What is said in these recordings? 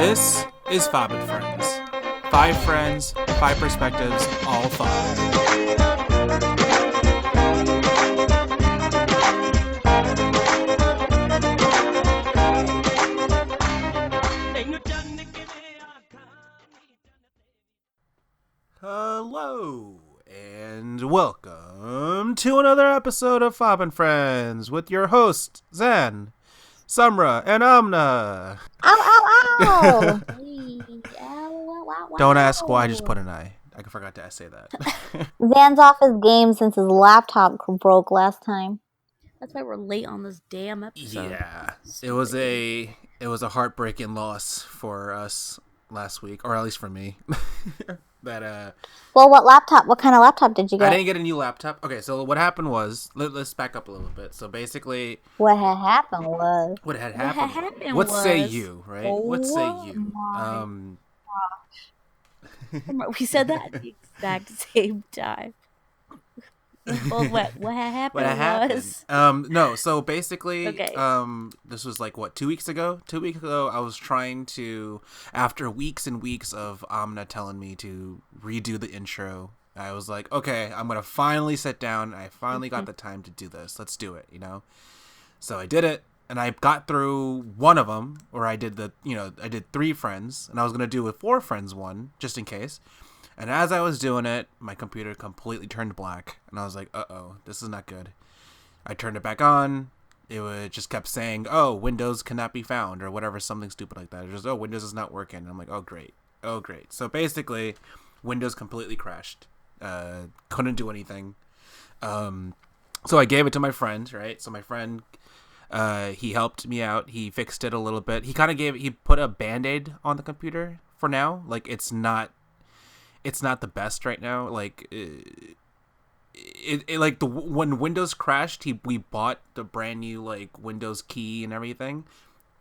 This is Fob and Friends. 5 friends, 5 perspectives, all fun. Hello, and welcome to another episode of Fob and Friends with your hosts, Zan, Samra, and Amna. Ow, ow, ow! Hey, ow, ow, ow, Don't ask why I ow. just put an I. I forgot to say that. Zan's off his game since his laptop broke last time. That's why we're late on this damn episode. Yeah, it was a heartbreaking loss for us last week, or at least for me. That Well, what kind of laptop did you I get? didn't get a new laptop. Okay, so what happened was, let's back up a little bit. So basically, What had happened was... what had What happened? had happened What say was- you, right? Oh What say you? my We said that at the exact same time. Well, what happened What happened? was... No, so basically, Okay. this was like, what, 2 weeks ago? 2 weeks ago, I was trying to, after weeks and weeks of Amna telling me to redo the intro, I was like, okay, I'm going to finally sit down. I finally got the time to do this. Let's do it, you know? So I did it, and I got through one of them, where I did I did 3 friends, and I was going to do a 4 friends one, just in case. And as I was doing it, my computer completely turned black, and I was like, uh-oh, this is not good. I turned it back on. It just kept saying, oh, Windows cannot be found, or whatever, something stupid like that. It just, oh, Windows is not working. And I'm like, oh, great. So basically, Windows completely crashed. Couldn't do anything. So I gave it to my friend, right? So my friend, he helped me out. He fixed it a little bit. He put a Band-Aid on the computer for now. Like, it's not the best right now. Like, when Windows crashed, we bought the brand new like Windows key and everything.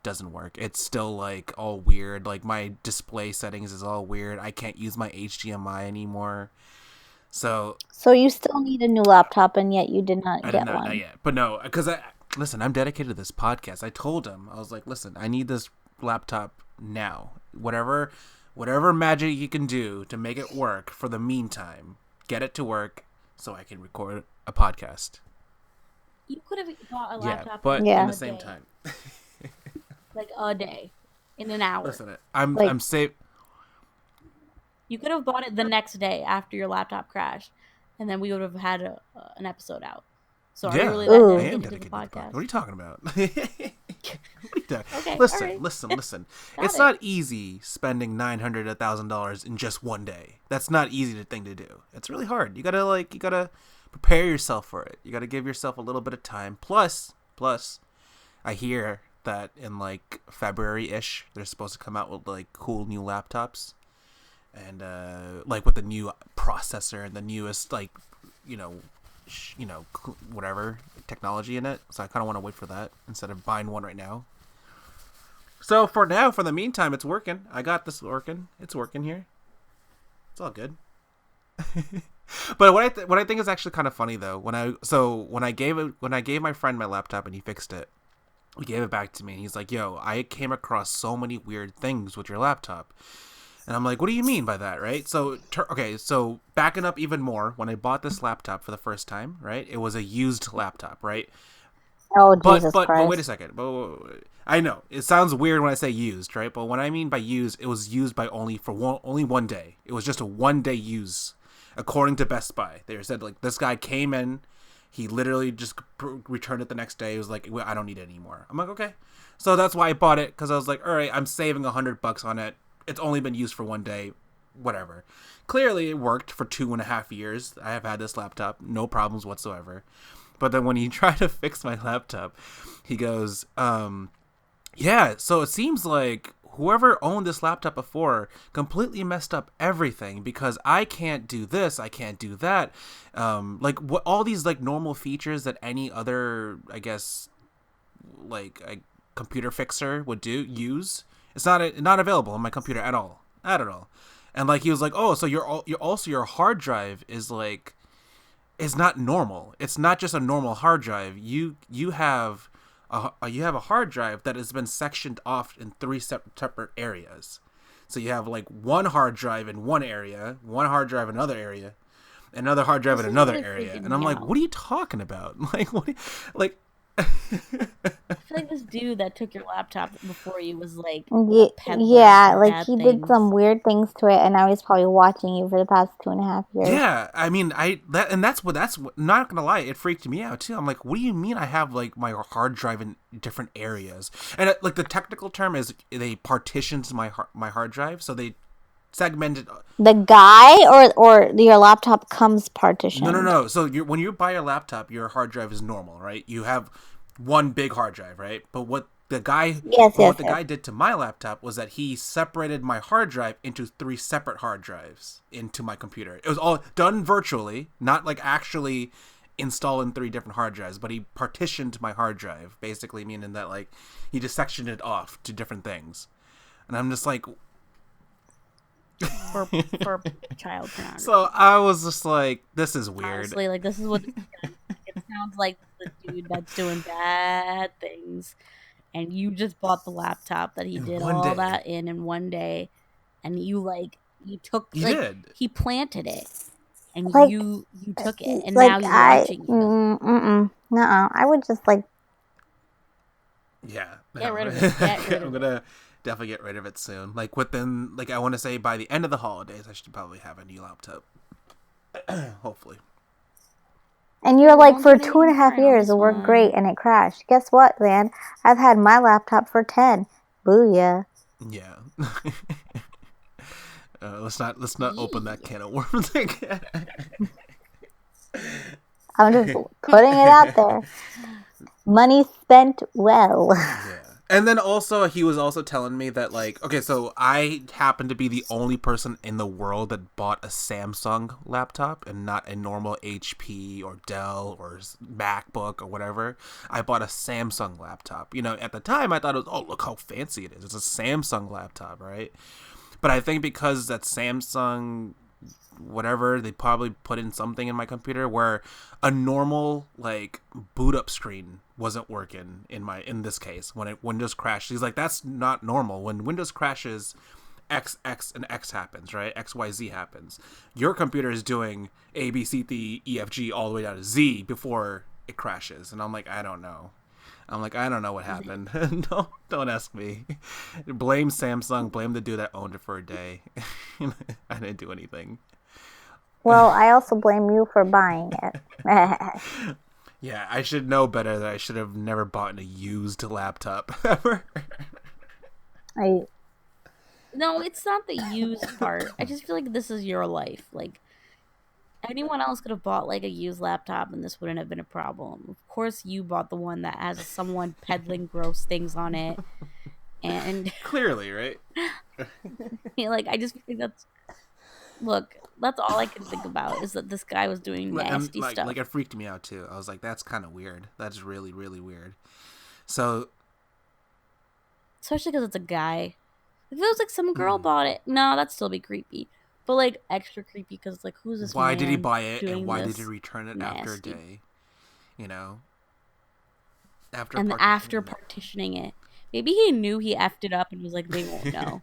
Doesn't work. It's still like all weird. Like, my display settings is all weird. I can't use my HDMI anymore. So you still need a new laptop, and yet you did not I get did not one. yet. But no, because listen, I'm dedicated to this podcast. I told him, I was like, listen, I need this laptop now. Whatever magic you can do to make it work for the meantime, get it to work so I can record a podcast. You could have bought a Yeah, laptop but Yeah. in the same time, like a day, in an hour. listen, I'm Like- I'm safe. You could have bought it the next day after your laptop crashed, and then we would have had an episode out. So are you Yeah, really Ooh. that I am dedicated to the dedicated to the podcast. podcast? What are you talking about? What are you talking- Okay, listen, alright. listen. Got It's it. not easy spending $900, $1,000 in just one day. That's not easy thing to do. It's really hard. You gotta prepare yourself for it. You gotta give yourself a little bit of time. Plus, I hear that in like February-ish, they're supposed to come out with like cool new laptops, and like with the new processor and the newest like whatever technology in it. So I kind of want to wait for that instead of buying one right now. So for the meantime, it's working. I got this working. It's working here. It's all good. But what I think is actually kind of funny though, when I gave my friend my laptop and he fixed it, he gave it back to me and he's like, "Yo, I came across so many weird things with your laptop." And I'm like, what do you mean by that, right? So, so backing up even more, when I bought this laptop for the first time, right, it was a used laptop, right? Oh, But Jesus but Christ. wait a second. But I know it sounds weird when I say used, right? But what I mean by used, it was used by only one day. It was just a 1-day use, according to Best Buy. They said like this guy came in, he literally just returned it the next day. He was like, well, I don't need it anymore. I'm like, okay. So that's why I bought it, because I was like, all right, I'm saving $100 on it. It's only been used for 1 day, whatever. Clearly, it worked for 2.5 years. I have had this laptop, no problems whatsoever. But then when he tried to fix my laptop, he goes, yeah, so it seems like whoever owned this laptop before completely messed up everything, because I can't do this, I can't do that. Like what all these like normal features that any other, I guess, like a computer fixer would use. It's not available on my computer at all. Not at all. And like he was like, "Oh, so your hard drive is not normal. It's not just a normal hard drive. You have you have a hard drive that has been sectioned off in 3 separate areas. So you have like one hard drive in one area, one hard drive in another area, another hard drive in another area, and I'm like, what are you talking about? Like, what? Like, I feel like this dude that took your laptop before you was like yeah, like he did some weird things to it, and now he's probably watching you for the past 2.5 years. Yeah, I mean, that's what not gonna lie, it freaked me out too. I'm like, what do you mean I have like my hard drive in different areas? And like the technical term is they partitioned my hard drive, so they segmented. The guy or your laptop comes partitioned? No. So when you buy your laptop, your hard drive is normal, right? You have one big hard drive, right? But what the guy guy did to my laptop was that he separated my hard drive into 3 separate hard drives into my computer. It was all done virtually, not like actually installed in 3 different hard drives, but he partitioned my hard drive, basically meaning that like he just sectioned it off to different things. And I'm just like, for child pornography. So I was just like, this is weird. Honestly, like this is what it sounds like. The dude that's doing bad things, and you just bought the laptop that he did all that in one day, and you took he planted it, and like, you took it, and now you're watching it. No, I would just like get rid of it. I'm gonna definitely get rid of it soon. Like within, like I want to say by the end of the holidays, I should probably have a new laptop. Hopefully. And you're like, for 2.5 years it worked great and it crashed. Guess what, man? I've had my laptop for 10. Booyah. Yeah. Let's not open that can of worms again. I'm just putting it out there. Money spent well. Yeah. And then also, he was also telling me that, like, okay, so I happen to be the only person in the world that bought a Samsung laptop and not a normal HP or Dell or MacBook or whatever. I bought a Samsung laptop. You know, at the time, I thought it was, oh, look how fancy it is. It's a Samsung laptop, right? But I think because that Samsung whatever, they probably put in something in my computer where a normal like boot up screen wasn't working in this case when Windows crashed. He's like, that's not normal. When Windows crashes, X and X happens, right? XYZ happens. Your computer is doing A B C D E F G all the way down to Z before it crashes. And I'm like, I don't know. I don't know what happened. Don't ask me. Blame Samsung. Blame the dude that owned it for a day. I didn't do anything. Well, I also blame you for buying it. Yeah, I should know better that I should have never bought a used laptop ever. No, it's not the used part. I just feel like this is your life. Like, anyone else could have bought like a used laptop and this wouldn't have been a problem. Of course, you bought the one that has someone peddling gross things on it. And clearly, right? Like, I just think that's all I can think about is that this guy was doing nasty stuff. Like, it freaked me out too. I was like, that's kind of weird. That's really, really weird. So, especially because it's a guy. If it was like some girl bought it, no, that'd still be creepy. But like extra creepy because like, who's this? Why man did he buy it, and why doing did he return it nasty? after a day? You know, after partitioning it. Maybe he knew he effed it up and was like, they won't know.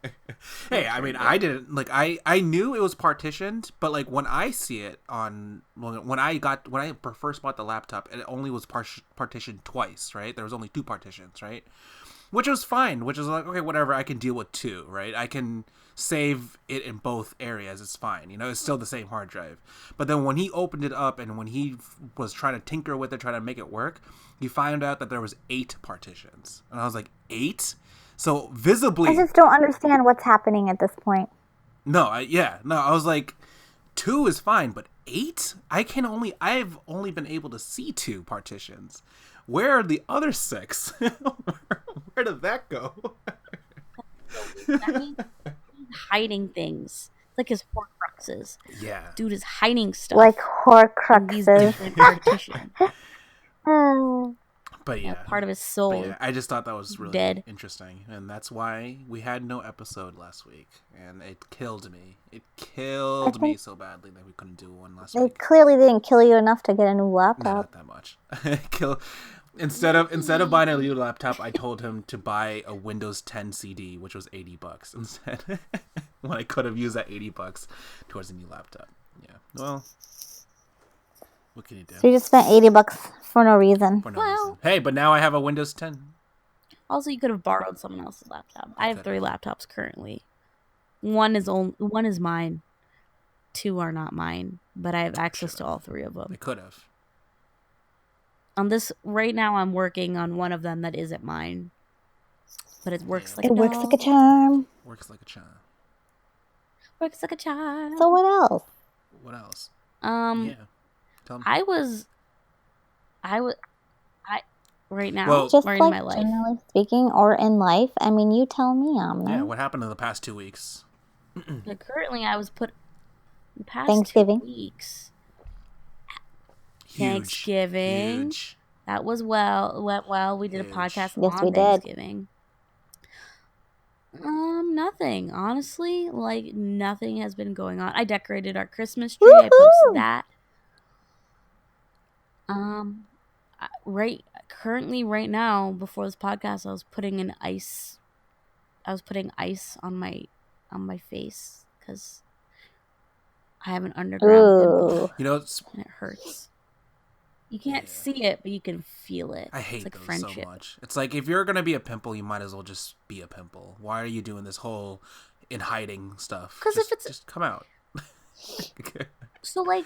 Hey, I mean, I didn't like. I knew it was partitioned, but like when I see it on when I first bought the laptop, it only was partitioned twice, right? There was only 2 partitions, right? Which was fine. Which was like, okay, whatever. I can deal with 2, right? I can save it in both areas. It's fine. You know, it's still the same hard drive. But then when he opened it up and when he was trying to tinker with it, trying to make it work, he found out that there was 8 partitions, and I was like, 8? So visibly, I just don't understand what's happening at this point. No, I was like, 2 is fine, but 8? I've only been able to see 2 partitions. Where are the other 6? Where did that go? That means he's hiding things. Like his Horcruxes. Yeah. Dude is hiding stuff. Like Horcruxes. These different partitions. But yeah. Part of his soul. Yeah, I just thought that was really dead. interesting. And that's why we had no episode last week. And it killed me. It killed me so badly that we couldn't do one last week. They clearly didn't kill you enough to get a new laptop. Not that much. Instead of buying a new laptop, I told him to buy a Windows 10 CD, which was $80 instead. When I could have used that $80 towards a new laptop. Yeah. Well, what can you do? So you just spent $80 for no reason. For no reason. Hey, but now I have a Windows 10. Also, you could have borrowed someone else's laptop. I have 3 laptops currently. One is mine. 2 are not mine, but I have access to all 3 of them. I could have. On this right now, I'm working on one of them that isn't mine, but it works like It works like a charm. Works like a charm. Works like a charm. So what else? What else? Yeah. Tell me. I right now, Well, Just or like in my life. generally speaking, or in life. I mean, you tell me, Amna. Yeah, what happened in the past 2 weeks? But currently, I was put the past Thanksgiving. 2 weeks. Huge. Thanksgiving. Huge. That went well. We did a Huge. podcast Yes, on we did. Thanksgiving. Nothing. Honestly, like nothing has been going on. I decorated our Christmas tree. I Woohoo! posted that. Right now, before this podcast, I was putting ice on my face because I have an underground pimple Ooh. You know, it's, and it hurts. You can't see it, but you can feel it. I hate it's like those friendship. so much. It's like if you're gonna be a pimple, you might as well just be a pimple. Why are you doing this whole in hiding stuff? 'Cause if it's- just come out. So like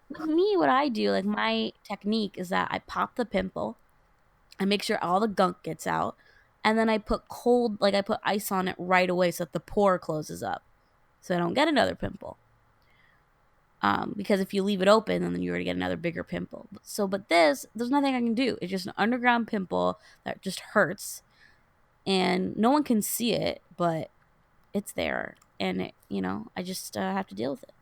with me, what I do, like my technique is that I pop the pimple, I make sure all the gunk gets out, and then I put I put ice on it right away so that the pore closes up, so I don't get another pimple. Because if you leave it open, then you're gonna get another bigger pimple. But there's nothing I can do. It's just an underground pimple that just hurts, and no one can see it, but it's there, and I just have to deal with it.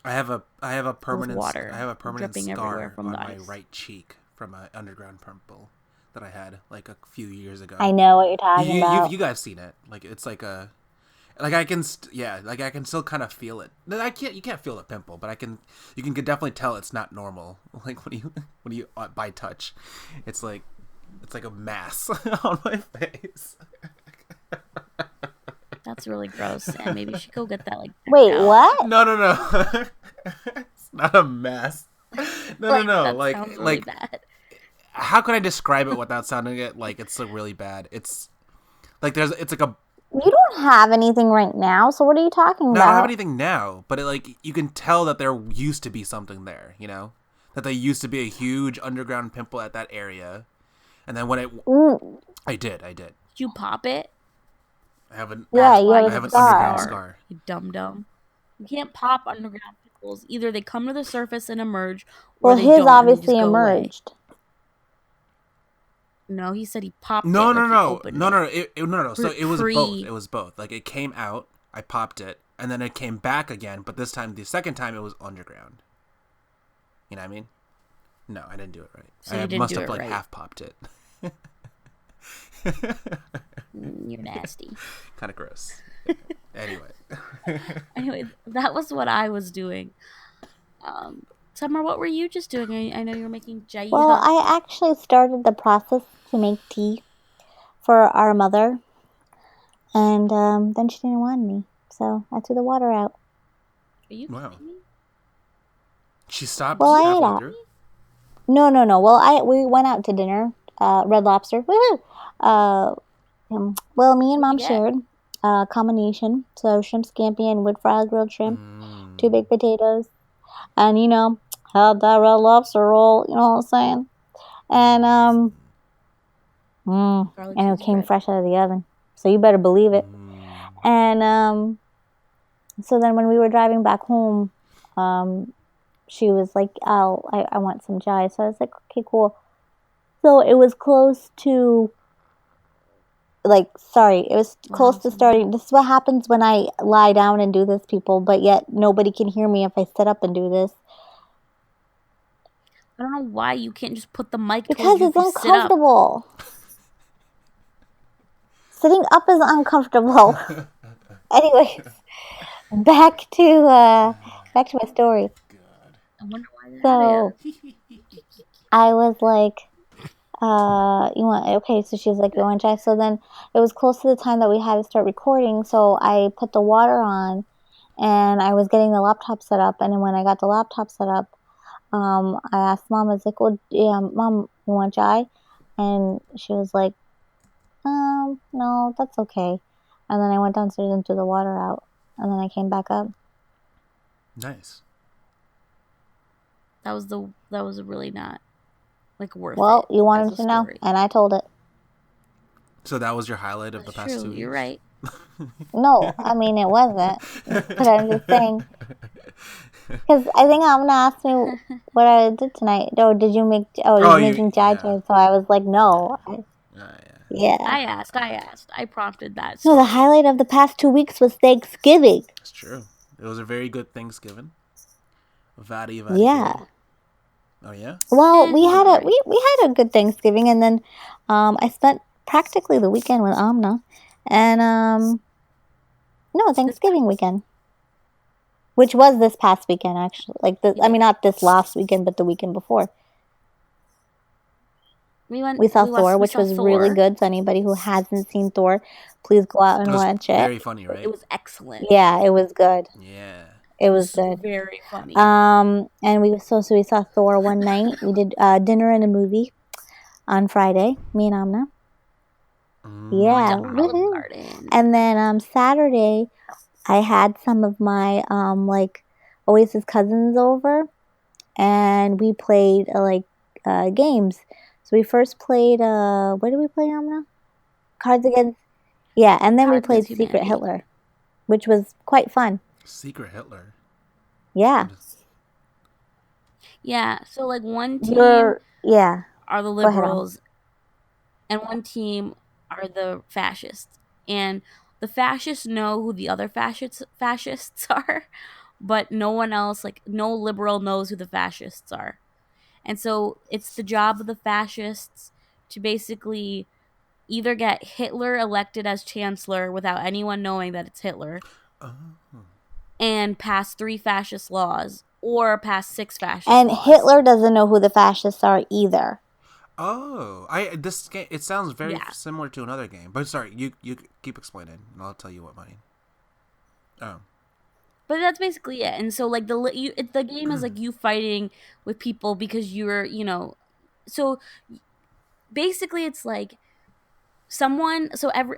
I have a permanent water I have a permanent dripping everywhere scar from on the my ice. right cheek from an underground pimple that I had like a few years ago. I know what you're talking about. You guys seen it? Like it's like a, like I can I can still kind of feel it. You can't feel the pimple, but you can definitely tell it's not normal. Like when you by touch, it's like a mass on my face. That's really gross, and maybe you should go get that. Wait, checked out. what? No. It's not a mass. No. That Like sounds really bad. how can I describe it without sounding it like it's really bad? It's like it's like a. You don't have anything right now, so what are you talking No, about? I don't have anything now, but you can tell that there used to be something there, that there used to be a huge underground pimple at that area, and then when I did. Did you pop it? I have an Yeah, you I have have a an scar. underground scar. You dum-dum. You can't pop underground pimples. Either they come to the surface and emerge, or Well, they his don't, and they obviously just go away. emerged. No, he said he popped No. it. Like he opened No. it. No. So it was Pre- both. It was both. Like it came out, I popped it, and then it came back again. But this time, the second time, it was underground. You know what I mean? No, I didn't do it right. So you I didn't must do have it like right. half popped it. You're nasty. Kind of gross. Anyway. Anyway, that was what I was doing. Summer, what were you just doing? I know you were making jaya. Well, I actually started the process to make tea for our mother, and then she didn't want me, so I threw the water out. Are you Wow. kidding me? She stopped Well, I ate halfway out. through. No. Well, we went out to dinner, Red Lobster. Woohoo! Well, me and Mom What'd you get? shared a combination, so shrimp scampi and wood fried grilled shrimp, 2 big potatoes, and had that Red Lobster roll. You know what I'm saying? And Garlic and it cheesy came bread. fresh out of the oven, so you better believe it. And so then when we were driving back home, she was like, I want some chai. So I was like, okay, cool. So it was close to, it was close to starting. This is what happens when I lie down and do this, people, but yet nobody can hear me if I sit up and do this. I don't know why you can't just put the mic Because towards you it's if you sit up. uncomfortable. Sitting up is uncomfortable. Anyways, back to my story. I wonder why that So is. I was like, you want, okay, so she's like, you want chai? So then it was close to the time that we had to start recording, so I put the water on, and I was getting the laptop set up, and then when I got the laptop set up, I asked Mom, I was like, well, yeah, Mom, you want chai? And she was like, no, that's okay. And then I went downstairs and threw the water out, and then I came back up. Nice. That was really not like worth Well, it. you wanted to know, and I told it. So that was your highlight of That's the past true. 2 weeks? You're right. No, I mean, it wasn't. But I'm just saying. Because I think Amna asked me what I did tonight. Oh, did you make... Oh, you're making chai. Yeah. So I was like, no. Yeah. I asked. I prompted that. No, the highlight of the past 2 weeks was Thanksgiving. It's true. It was a very good Thanksgiving. Very Yeah. good. Oh, yeah? Well, we had a good Thanksgiving, and then I spent practically the weekend with Amna. And, no, Thanksgiving weekend. Which was this past weekend, actually. Like, I mean, not this last weekend, but the weekend before. We saw Thor, which was really good. So anybody who hasn't seen Thor, please go out and watch it. Very funny, right? It was excellent. Yeah, it was good. Yeah. It was good. Very funny. And we saw Thor one night. We did dinner and a movie on Friday, me and Amna. Yeah. And then Saturday, I had some of my Oasis cousins over, and we played games. So we first played what did we play, Amna? Cards Against... Yeah, and then we played Secret Hitler, which was quite fun. Secret Hitler. Yeah. Yeah, so like one team are the liberals and one team are the fascists. And the fascists know who the other fascists are, but no one else, like no liberal knows who the fascists are. And so it's the job of the fascists to basically either get Hitler elected as chancellor without anyone knowing that it's Hitler, and pass 3 fascist laws, or pass 6 fascist laws. And Hitler doesn't know who the fascists are either. Oh, this game, it sounds very similar to another game. But sorry, you keep explaining, and I'll tell you what mine. Oh. But that's basically it. And so like the game is like you fighting with people because you're, so basically it's like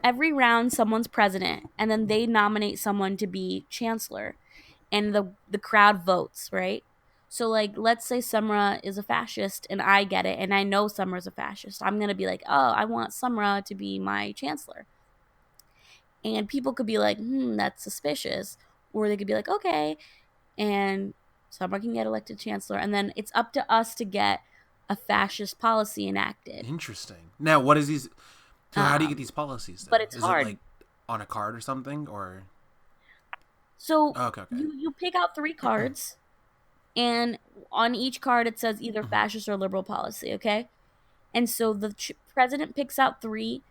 every round someone's president, and then they nominate someone to be chancellor, and the crowd votes, right? So like let's say Sumra is a fascist and I get it, and I know Sumra's a fascist. I'm going to be like, "Oh, I want Sumra to be my chancellor." And people could be like, that's suspicious. Or they could be like, okay, and Sumra can get elected chancellor, and then it's up to us to get a fascist policy enacted. Interesting. Now, what is these? So how do you get these policies? Then? But it's hard. It like on a card or something, or? So okay. You pick out 3 cards, and on each card it says either fascist or liberal policy. Okay, and so the president picks out 3,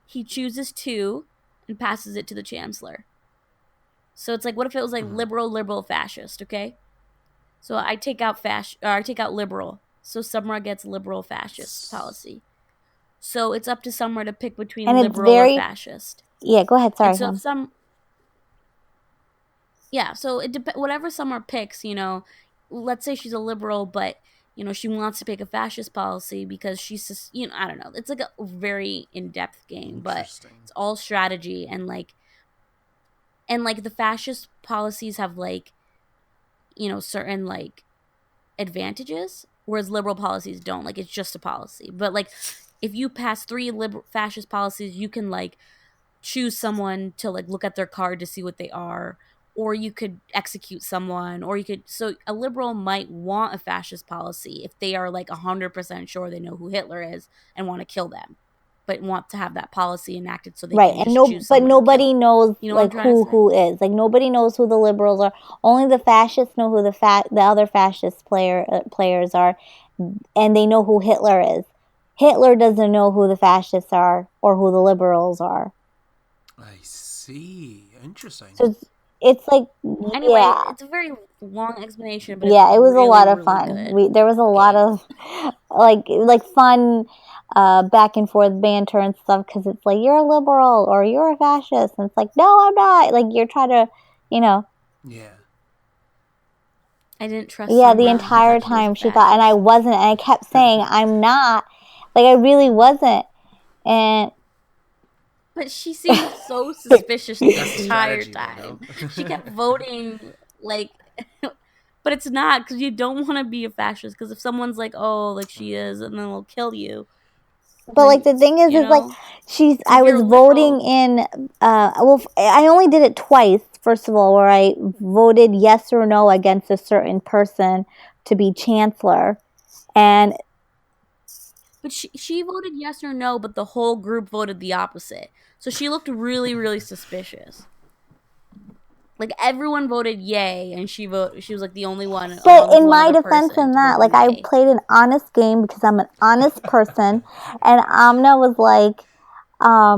he chooses 2, and passes it to the chancellor. So it's like, what if it was like liberal, fascist, okay? So I take out liberal. So Sumra gets liberal fascist policy. So it's up to Sumra to pick between liberal or fascist. Yeah, go ahead. Sorry. And so so it whatever Sumra picks, let's say she's a liberal, but she wants to pick a fascist policy because she's I don't know. It's like a very in-depth game, but it's all strategy and the fascist policies have certain advantages, whereas liberal policies don't. Like it's just a policy. But if you pass 3 fascist policies, you can choose someone to look at their card to see what they are, or you could execute someone, or so a liberal might want a fascist policy if they are 100% sure they know who Hitler is and want to kill them, but want to have that policy enacted so they can just choose but nobody knows who is. Nobody knows who the liberals are. Only the fascists know who the other fascist players are, and they know who Hitler is. Hitler doesn't know who the fascists are or who the liberals are. I see. Interesting. So it's anyway, it's a very long explanation, but it was really, a lot of really fun. Good. There was a lot of fun back and forth banter and stuff because it's like you're a liberal or you're a fascist, and it's like no, I'm not. Like you're trying to, you know. Yeah. I didn't trust. Yeah, the Summer. entire I thought she was time a she thought, and I fascist. wasn't, and I kept saying I'm not. Like I really wasn't, and But she seemed so suspicious the That's the entire strategy, time. Mano. She kept voting like, but it's not because you don't want to be a fascist. Because if someone's like, oh, like she is, and then they'll kill you. but like Then, the thing is you like know, I if you're was a voting liberal, in. Well, I only did it twice. First of all, where I voted yes or no against a certain person to be chancellor, and but she voted yes or no, but the whole group voted the opposite. So she looked really, really suspicious. Like everyone voted yay, and she was like the only one, but along with in one my other defense person, in to that, vote like I nay. played an honest game because I'm an honest person, and Amna was like, I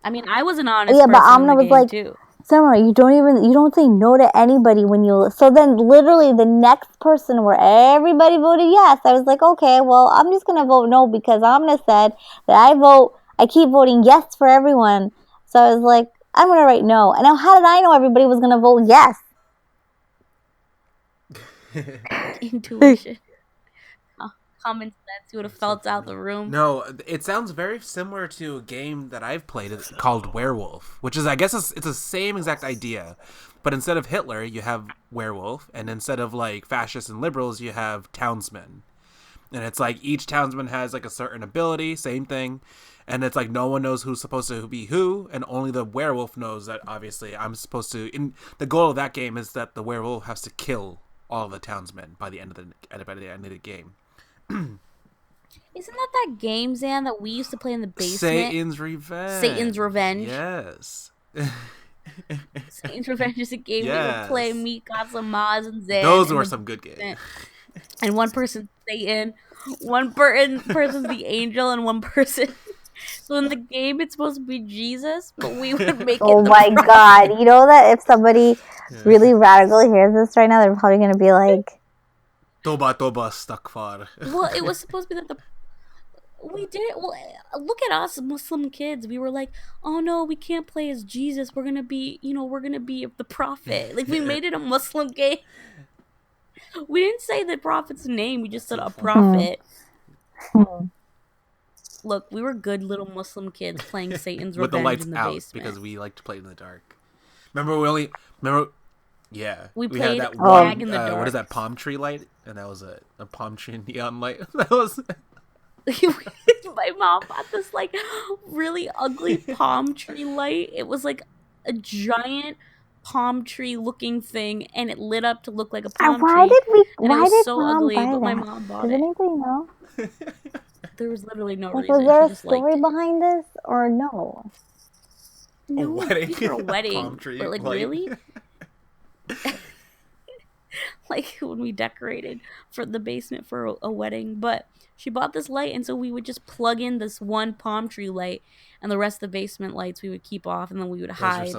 mean, I was an honest yeah, but person in Amna the was game like, too. Summer, you don't say no to anybody when you. So then, literally, the next person where everybody voted yes, I was like, okay, well, I'm just gonna vote no because Amna said that I keep voting yes for everyone. So I was like, I'm gonna write no. And now, how did I know everybody was gonna vote yes? Intuition. Common sense. You would have felt out the room. No, it sounds very similar to a game that I've played called Werewolf, which is, I guess, it's the same exact idea, but instead of Hitler, you have werewolf, and instead of like fascists and liberals, you have townsmen, and it's like each townsman has like a certain ability, same thing, and it's like no one knows who's supposed to be who, and only the werewolf knows that obviously I'm supposed to. In the goal of that game is that the werewolf has to kill all of the townsmen by the end of the game. Isn't that game, Zan, that we used to play in the basement? Satan's Revenge. Satan's Revenge. Yes. Satan's Revenge is a game we would play. Yes. Me, Maz, and Zan. Those were some good games. And one person's Satan, one person's the angel, and one person. So in the game, it's supposed to be Jesus, but we would make it. Oh my God! You know that if somebody really radically hears this right now, they're probably gonna be like, Toba stakfar. Well, it was supposed to be that we did it. Well, look at us Muslim kids. We were like, oh no, we can't play as Jesus. We're gonna be, we're gonna be the prophet. Like we made it a Muslim game. We didn't say the prophet's name. We just said a prophet. Look, we were good little Muslim kids playing Satan's with Revenge the lights in the out basement. because we like to play in the dark. Yeah, we had played that tag in the dark. What is that, palm tree light? And that was a palm tree neon light. That was. My mom bought this like really ugly palm tree light. It was like a giant palm tree looking thing, and it lit up to look like a palm tree. Why did Mom ugly, buy but that? my mom bought Does anybody know? There was literally no like, reason. Was there she a story behind this or no? No, a wedding. For a wedding. Palm tree but like light. really? Like when we decorated for the basement for a wedding, but she bought this light, and so we would just plug in this one palm tree light, and the rest of the basement lights we would keep off, and then we would hide.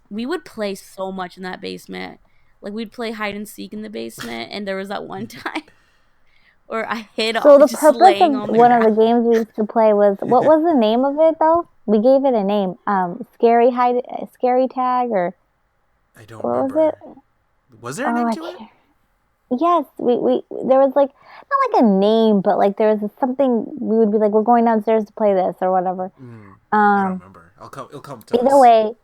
We would play so much in that basement. Like we'd play hide and seek in the basement, and there was that one time where I hid. So the purpose of one of the games we used to play was, what was the name of it though? We gave it a name. Scary tag, or I don't what remember. was it? Was there a name to it? Yes, we there was like not like a name, but like there was something we would be like, we're going downstairs to play this or whatever. I don't remember. It'll come to either us. way,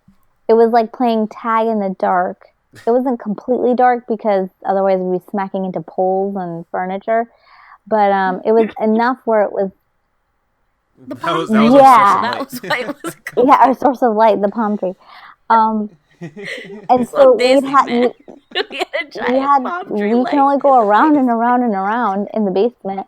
it was like playing tag in the dark. It wasn't completely dark because otherwise we'd be smacking into poles and furniture, but it was enough where it was. That was our source of light. That was why it was cool. Yeah, our source of light, the palm tree. And so we can only go around and around and around in the basement.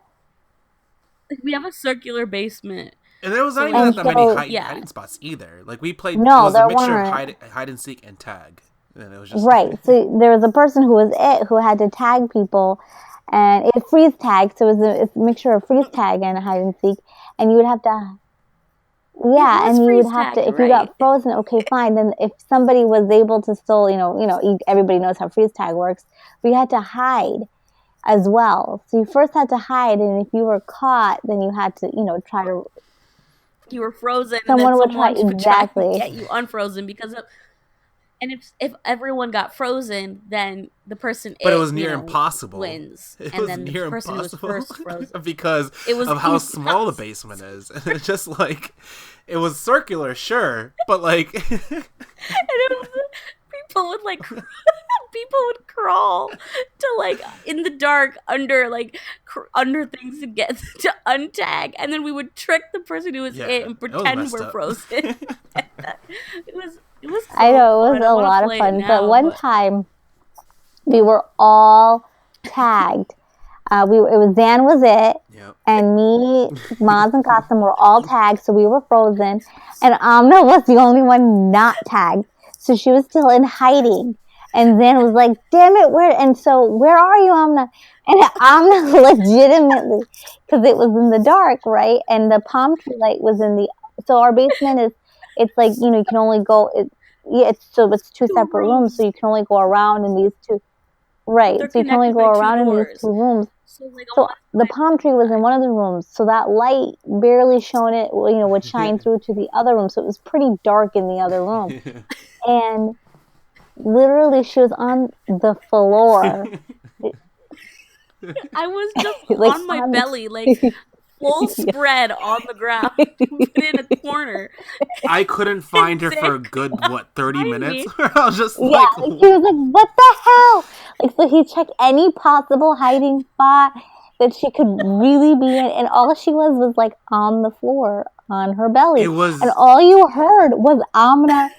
We have a circular basement. And there was not even that many hiding spots either. Like we played, it was a mixture of hide and seek and tag. And it was just right. So there was a person who had to tag people, and it freeze tag. So it's a mixture of freeze tag and hide and seek, and you would have to. Yeah, and you would have to, if you got frozen, okay, fine. Then if somebody was able to still, everybody knows how freeze tag works. We had to hide, as well. So you first had to hide, and if you were caught, then you had to, try to. You were frozen, Someone and would then try someone would try to exactly. get you unfrozen because of. And if everyone got frozen, then the person But it was near impossible. Wins, It and was then near the person who was impossible first frozen because of how small the basement is. And it's just like it was circular, sure, but like and it was, people would like people would crawl to like in the dark under like under things to get to untag, and then we would trick the person who was it and pretend we're frozen. It was so I know, it was a lot of fun. But one time we were all tagged. It was Zan was it, and me, Maz, and Kasim were all tagged, so we were frozen. And Amna was the only one not tagged, so she was still in hiding. And Zan was like, "Damn it, where?" And so, where are you, Amna? And Amna legitimately, because it was in the dark, right? And the palm tree light was in the. So our basement is. It's like, you can only go, it's two separate rooms, so you can only go around in these two, right, so you can only go around in these two rooms. So the palm tree was in one of the rooms, so that light barely shone it, would shine through to the other room, so it was pretty dark in the other room. And literally she was on the floor. I was just like, on my belly, like full spread on the ground, put in a corner. I couldn't find her for a good 30 minutes. I was just he was like, "What the hell?" Like, so he checked any possible hiding spot that she could really be in, and all she was like on the floor on her belly. And all you heard was Amna.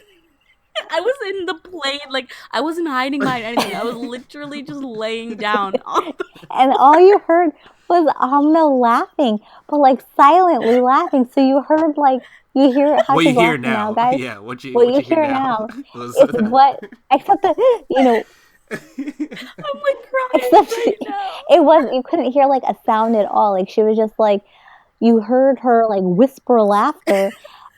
I was in the plane, like I wasn't hiding behind anything. I was literally just laying down on the and all you heard was Amna laughing, but like silently laughing. So you heard like you hear how what she's you hear laughing now, guys. Yeah, what you hear now is what except that I'm like crying right now. It was you couldn't hear like a sound at all. Like she was just like you heard her like whisper laughter,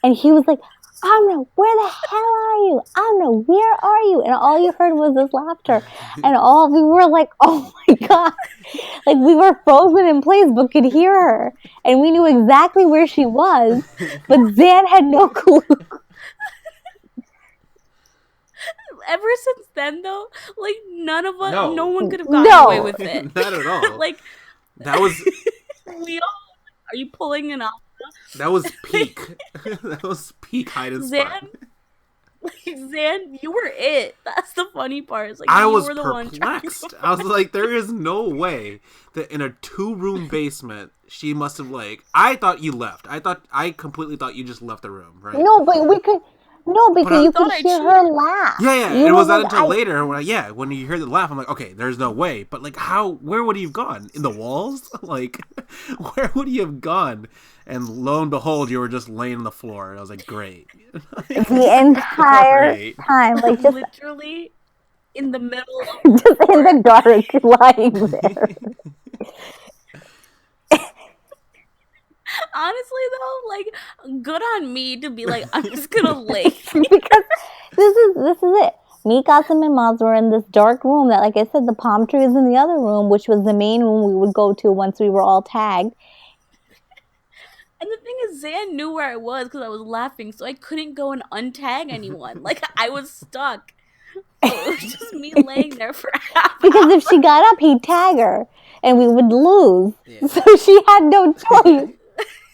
and he was like, "Amna, where the hell are you? Amna, where are you?" And all you heard was this laughter. And all we were like, "Oh my God." Like we were frozen in place but could hear her. And we knew exactly where she was. But Zan had no clue. Ever since then though, like none of us no one could have gotten away with it. Not at all. Like that was are you pulling an off? That was peak. That was peak hide and spot. Zan, you were it. That's the funny part. It's like I you was were the perplexed. I was like, there is no way that in a 2-room basement she must have I thought you left. I completely thought you just left the room, right? No, but we could. No, because you could hear her laugh. Yeah. It was not until later when you hear the laugh, I'm like, okay, there's no way. But where would he have gone? In the walls? Like, where would he have gone? And lo and behold, you were just laying on the floor. I was like, great. The entire time. Like, just literally in the middle of just in the dark, lying there. Honestly, though, good on me to be like, I'm just gonna lay. Because this is it. Me, Kasim, and Maz were in this dark room that, like I said, the palm tree is in the other room, which was the main room we would go to once we were all tagged. And the thing is, Zan knew where I was because I was laughing, so I couldn't go and untag anyone. I was stuck. So it was just me laying there for half Because if she got up, he'd tag her, and we would lose. Yeah. So she had no choice.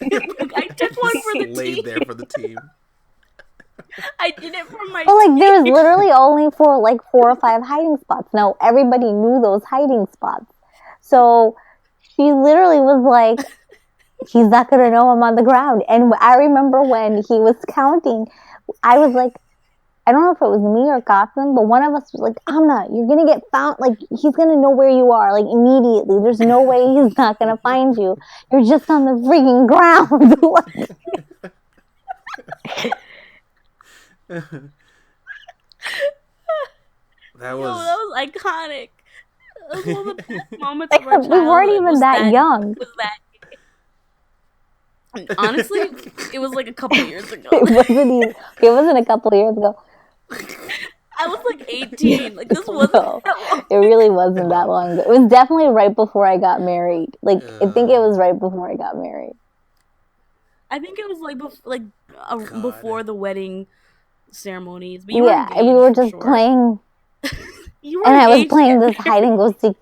I took one for the team. Laid there for the team. I did it for my But there was literally only 4 or 5 hiding spots. Now everybody knew those hiding spots. So she literally was like, he's not gonna know I'm on the ground. And I remember when he was counting, I was like, I don't know if it was me or Gotham, but one of us was like, Amna, you're gonna get found. Like, he's gonna know where you are, immediately. There's no way he's not gonna find you. You're just on the freaking ground. That was iconic. That was one of the best moments of our childhood. We weren't even that young. Honestly, it was a couple years ago. It wasn't a couple years ago. I I was like 18. Like this wasn't No, that long. it really wasn't that long ago. It was definitely right before I got married. Like, I think it was right before I got married. I think it was like God. before the wedding ceremonies. But you Yeah, were and we engaged, were for just sure. playing, You were and I was engaged playing to this hide and go seek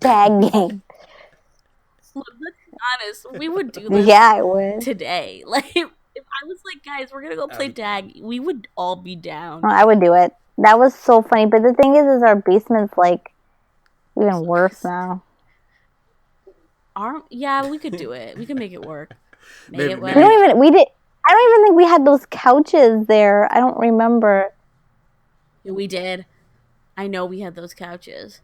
tag game. Look, let's be honest. We would do this Yeah, I would. today. Like, if I was like, guys, we're gonna go play tag, we would all be down. I would do it. That was so funny. But the thing is our basement's like even worse now. Yeah, we could do it. We could make it work. Maybe- It maybe- I don't even think we had those couches there. I don't remember. We did. I know we had those couches.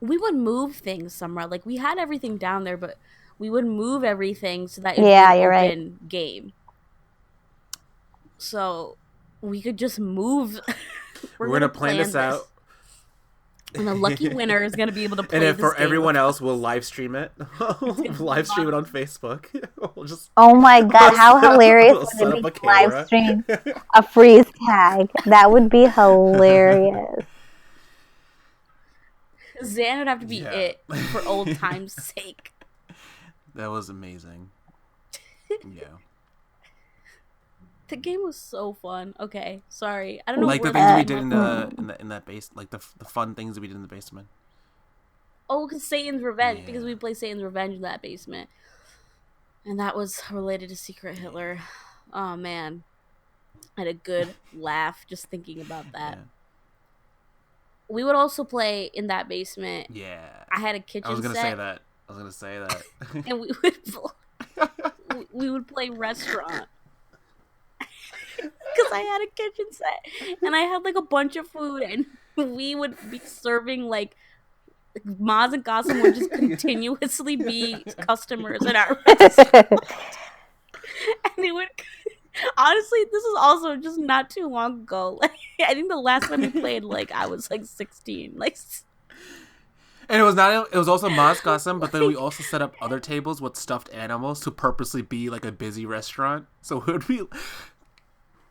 We would move things somewhere. Like we had everything down there, but we would move everything so that it would Yeah, be an you're right. open game. So we could just move. We're gonna plan this out. And the lucky winner is gonna be able to play And then this for game everyone with else, we'll live stream it. Live stream it on Facebook. We'll just Oh my god, how hilarious We'll would set it up be a to live camera. stream a freeze tag? That would be hilarious. Zan would have to be Yeah. it for old time's sake. That was amazing. Yeah. The game was so fun. Okay, sorry. I don't know. Like the where things that we came did from. in that base, like the fun things that we did in the basement. Oh, because Satan's Revenge. Yeah. Because we played Satan's Revenge in that basement. And that was related to Secret Hitler. Oh, man. I had a good laugh just thinking about that. Yeah. We would also play in that basement. Yeah. I had a kitchen I was gonna set. say that. I was gonna say that. And we would play restaurant. Because I had a kitchen set. And I had like a bunch of food. And we would be serving like Maz and Gossam would just continuously be customers in our restaurant. And it would honestly, this is also just not too long ago. Like I think the last time we played, like I was like 16. Like And it was not. It was also Maz Gossam, but then we also set up other tables with stuffed animals to purposely be like a busy restaurant. So it would be.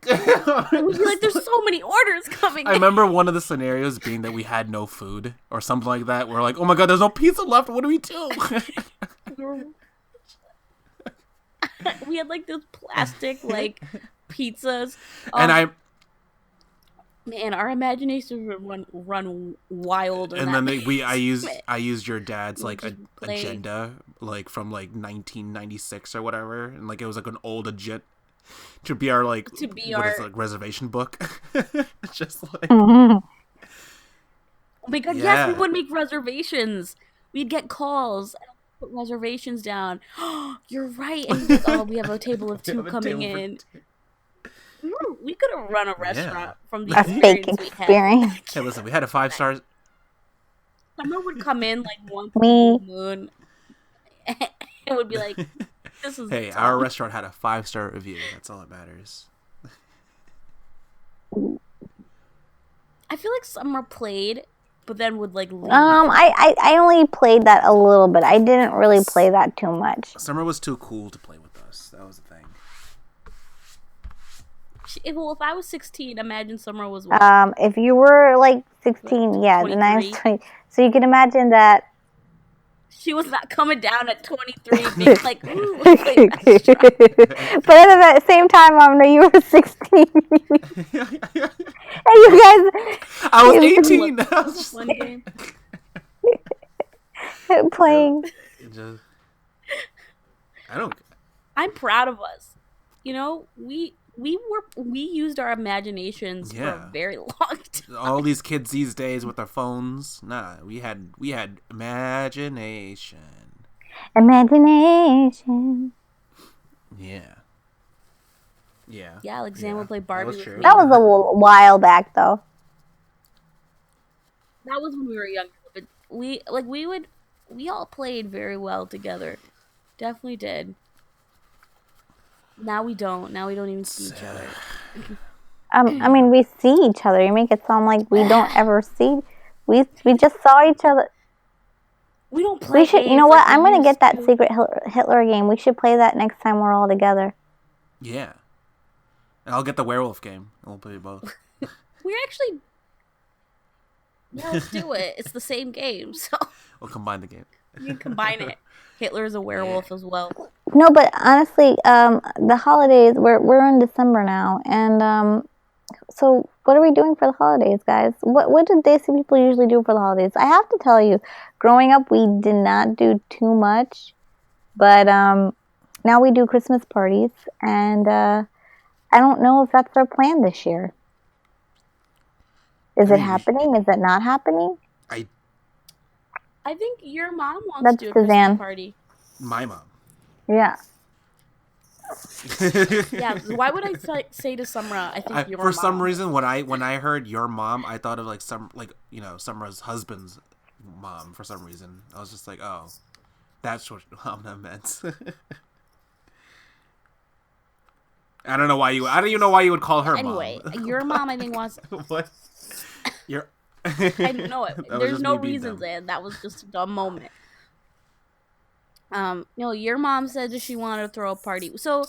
it would be like there's so many orders coming. I remember one of the scenarios being that we had no food or something like that. We're like, oh my god, there's no pizza left. What do we do? We had like those plastic like pizzas. And Man, our imaginations would run wild. and then I used your dad's We like just played. agenda like from like 1996 or whatever, and like it was like an old agenda to be our like To be what our- is it, like reservation book. Just like Oh my god, yes, Yeah. we would make reservations. We'd get calls and put reservations down. You're right. And like, oh, we have a table of We two have a coming table for in. We could have run a restaurant from the A fake experience we had. experience. hey, listen, we had a 5-star. Summer would come in like once Me. in the moon. It would be like, this is Hey, dumb. our restaurant had a 5-star review. That's all that matters. I feel like Summer played, but then would like leave. I only played that a little bit. I didn't really play that too much. Summer was too cool to play with us. That was the thing. Well, if I was 16, imagine Summer was what? If you were like 16, yeah, then I was 23. 20. So you can imagine that. She was not coming down at 23 being like, ooh, let's play restaurant. But at the same time, you were 16. And you guys I was It was 18. I was just One game. playing. I don't. I'm proud of us. You know, we used our imaginations for Yeah. a very long time. All these kids these days with their phones. Nah, we had imagination. Imagination. Yeah. Yeah. Yeah, Alexander would play that Barbie was with true. me. That was a while back, though. That was when we were younger. But we all played very well together. Definitely did. Now we don't. Now we don't even see each other. I mean, we see each other. You make it sound like we don't ever see. We just saw each other. We don't play. We should. You games know what? like we I'm gonna used get that to. Secret Hitler game. We should play that next time we're all together. Yeah. And I'll get the werewolf game. We'll play both. We actually Yeah, let's do it. It's the same game, so We'll combine the game. you can combine it. Hitler's a werewolf as well. No, but honestly, the holidays, we're in December now, and so what are we doing for the holidays, guys? What did Desi people usually do for the holidays? I have to tell you, growing up, we did not do too much, but now we do Christmas parties, and I don't know if that's our plan this year. Is it happening? Is it not happening? I think your mom wants That's to do a Suzanne. Christmas party. My mom. Yeah. Yeah, why would I say to Sumra, I think your mom. For some reason, when I heard your mom, I thought of like Sumra's husband's mom. For some reason, I was just like, oh, that's what Hamna meant. I don't even know why you would call her anyway, mom. Your mom, I think, wants. What? Your. I know it. That was There's just no me being reason, dumb. Zan. That was just a dumb moment. Your mom said that she wanted to throw a party. So,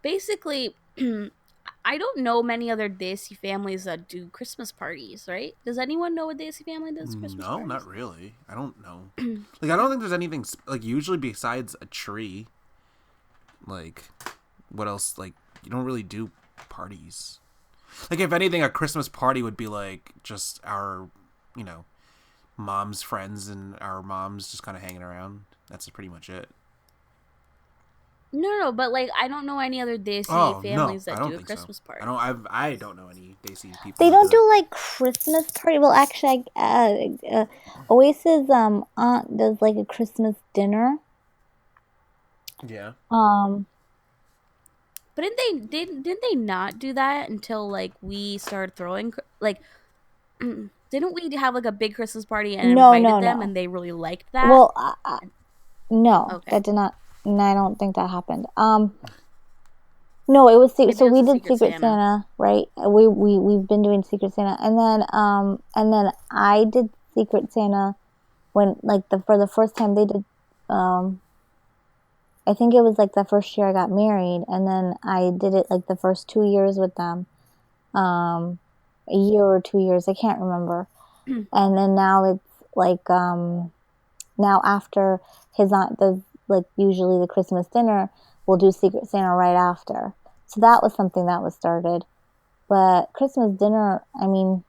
basically, I don't know many other Desi families that do Christmas parties, right? Does anyone know a Desi family that does Christmas parties? No, not really. I don't know. Like, I don't think there's anything like usually besides a tree. Like, what else? Like, you don't really do parties. Like, if anything, a Christmas party would be like just our, mom's friends and our moms just kind of hanging around. That's pretty much it. No, but like I don't know any other Desi families that do a Christmas party. I don't know any Desi people. They don't do like Christmas party. Well, actually, Oasis aunt does like a Christmas dinner. Yeah. But didn't they not do that until like we started throwing like? Didn't we have like a big Christmas party and invited them and they really liked that? Well, no, Okay. that did not. No, I don't think that happened. No, it was so we did Secret Santa, right? We've been doing Secret Santa, and then I did Secret Santa when for the first time they did. I think it was like the first year I got married, and then I did it like the first 2 years with them, a year or 2 years, I can't remember. And then now it's like now after his aunt does like usually the Christmas dinner, we'll do Secret Santa right after. So that was something that was started. But Christmas dinner, I mean,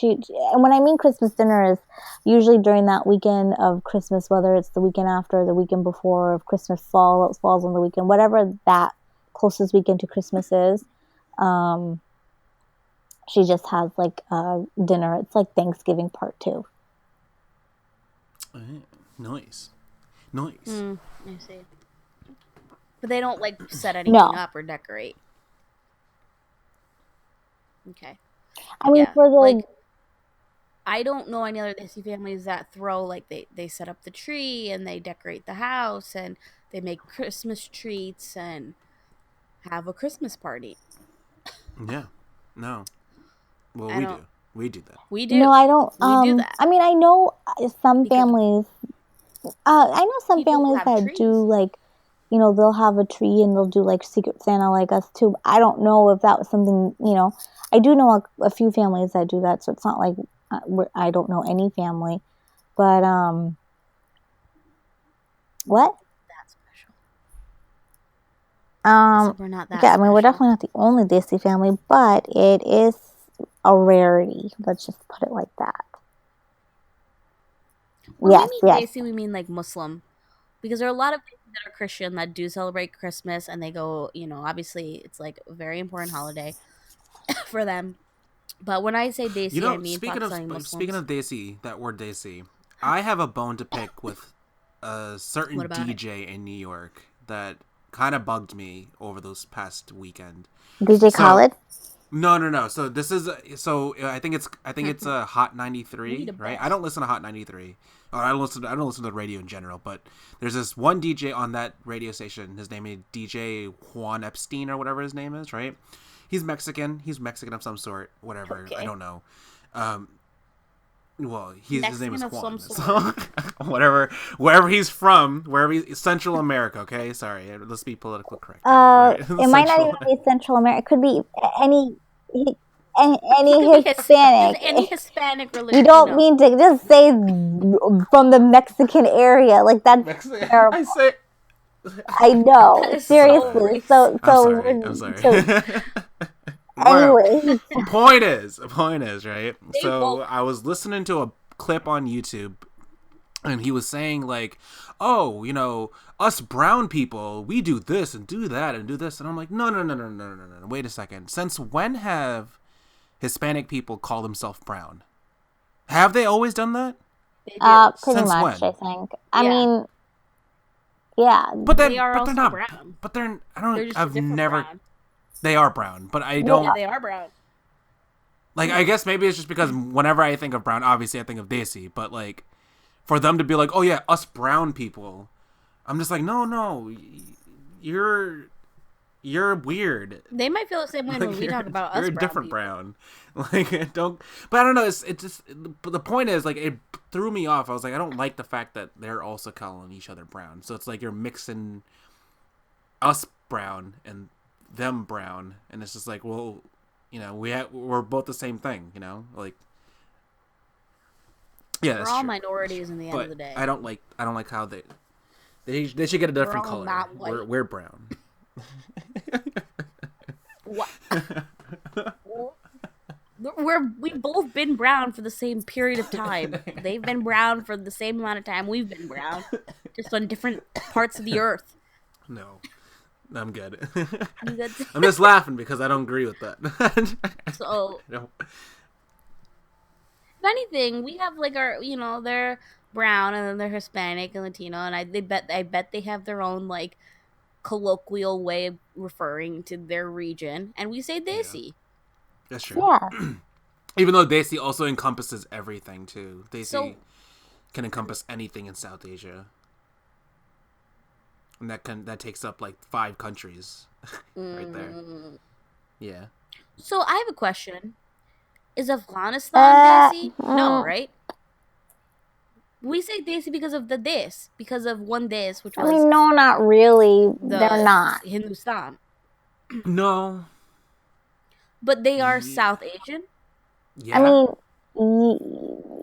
and when I mean Christmas dinner is usually during that weekend of Christmas, whether it's the weekend after or the weekend before, of Christmas falls on the weekend, whatever that closest weekend to Christmas is. She just has like a dinner. It's like Thanksgiving part 2. Nice. I see. But they don't like set anything up or decorate. Okay. I mean, for the like, I don't know any other Desi families that throw like they set up the tree and they decorate the house and they make Christmas treats and have a Christmas party. Yeah. No. Well, we do that. We do. No, I don't. We do that. I mean, I know some families. I know some families that trees. do like, they'll have a tree and they'll do like Secret Santa like us too. I don't know if that was something. I do know a few families that do that, so it's not like I don't know any family, but what? That's special. So we're not that. Yeah, I mean, we're special. definitely not the only Desi family, but it is a rarity. Let's just put it like that. When we mean Desi, we mean like Muslim, because there are a lot of people that are Christian that do celebrate Christmas, and they go, obviously it's like a very important holiday for them. But when I say Desi, I mean Pakistani Muslims. Speaking of Desi, that word Desi, I have a bone to pick with a certain DJ in New York that kind of bugged me over those past weekend. DJ Khaled? No. So this is I think it's a Hot 93, right? I don't listen to Hot 93. Or I don't listen to the radio in general, but there's this one DJ on that radio station. His name is DJ Juan Epstein or whatever his name is, right? He's Mexican. He's Mexican of some sort, whatever. Okay. I don't know. Well, his name is Juan. So, wherever he's from, Central America. Okay, sorry, let's be politically correct. It might not even be Central America. It could be any. any It could be Hispanic. just any Hispanic religion. You don't mean to just say from the Mexican area like that's terrible. I say. I know, That is seriously. so I'm sorry. Anyway, Point is, right? They So won't. I was listening to a clip on YouTube, and he was saying like, "Oh, us brown people, we do this and do that and do this," and I'm like, "No. Wait a second. Since when have Hispanic people call themselves brown? Have they always done that? They do. pretty Since much, when? I think. I Yeah. mean, yeah. But They are they're also not brown. But they're They're just a I've different never. brown. They are brown, but I don't. Yeah, they are brown. Like, I guess maybe it's just because whenever I think of brown, obviously I think of Desi, but like, for them to be like, "Oh yeah, us brown people," I'm just like, no, you're weird. They might feel the same way when we talk about us. You're a brown different people. brown. Like, don't. But I don't know. It just. But the point is, like, it threw me off. I was like, I don't like the fact that they're also calling each other brown. So it's like you're mixing us brown and them brown, and it's just like, well, we're both the same thing, like. Yeah, that's We're all true. minorities in the end of the But day. I don't like how they should get a different all color. not white. We're brown. What? We've both been brown for the same period of time. They've been brown for the same amount of time we've been brown, just on different parts of the earth. No, I'm good. You good? I'm just laughing because I don't agree with that. So, No. if anything, we have like our, they're brown and then they're Hispanic and Latino, and I bet they have their own like colloquial way of referring to their region, and we say Desi. That's true. Yeah. Even though Desi also encompasses everything too. Desi So- can encompass anything in South Asia. And that takes up like 5 countries right there. Yeah. So I have a question: is Afghanistan Desi? No, right? We say Desi because of because of one Des, which I was mean, no, not really. They're not. Hindustan, No. but they are Ye- South Asian. Yeah. I mean,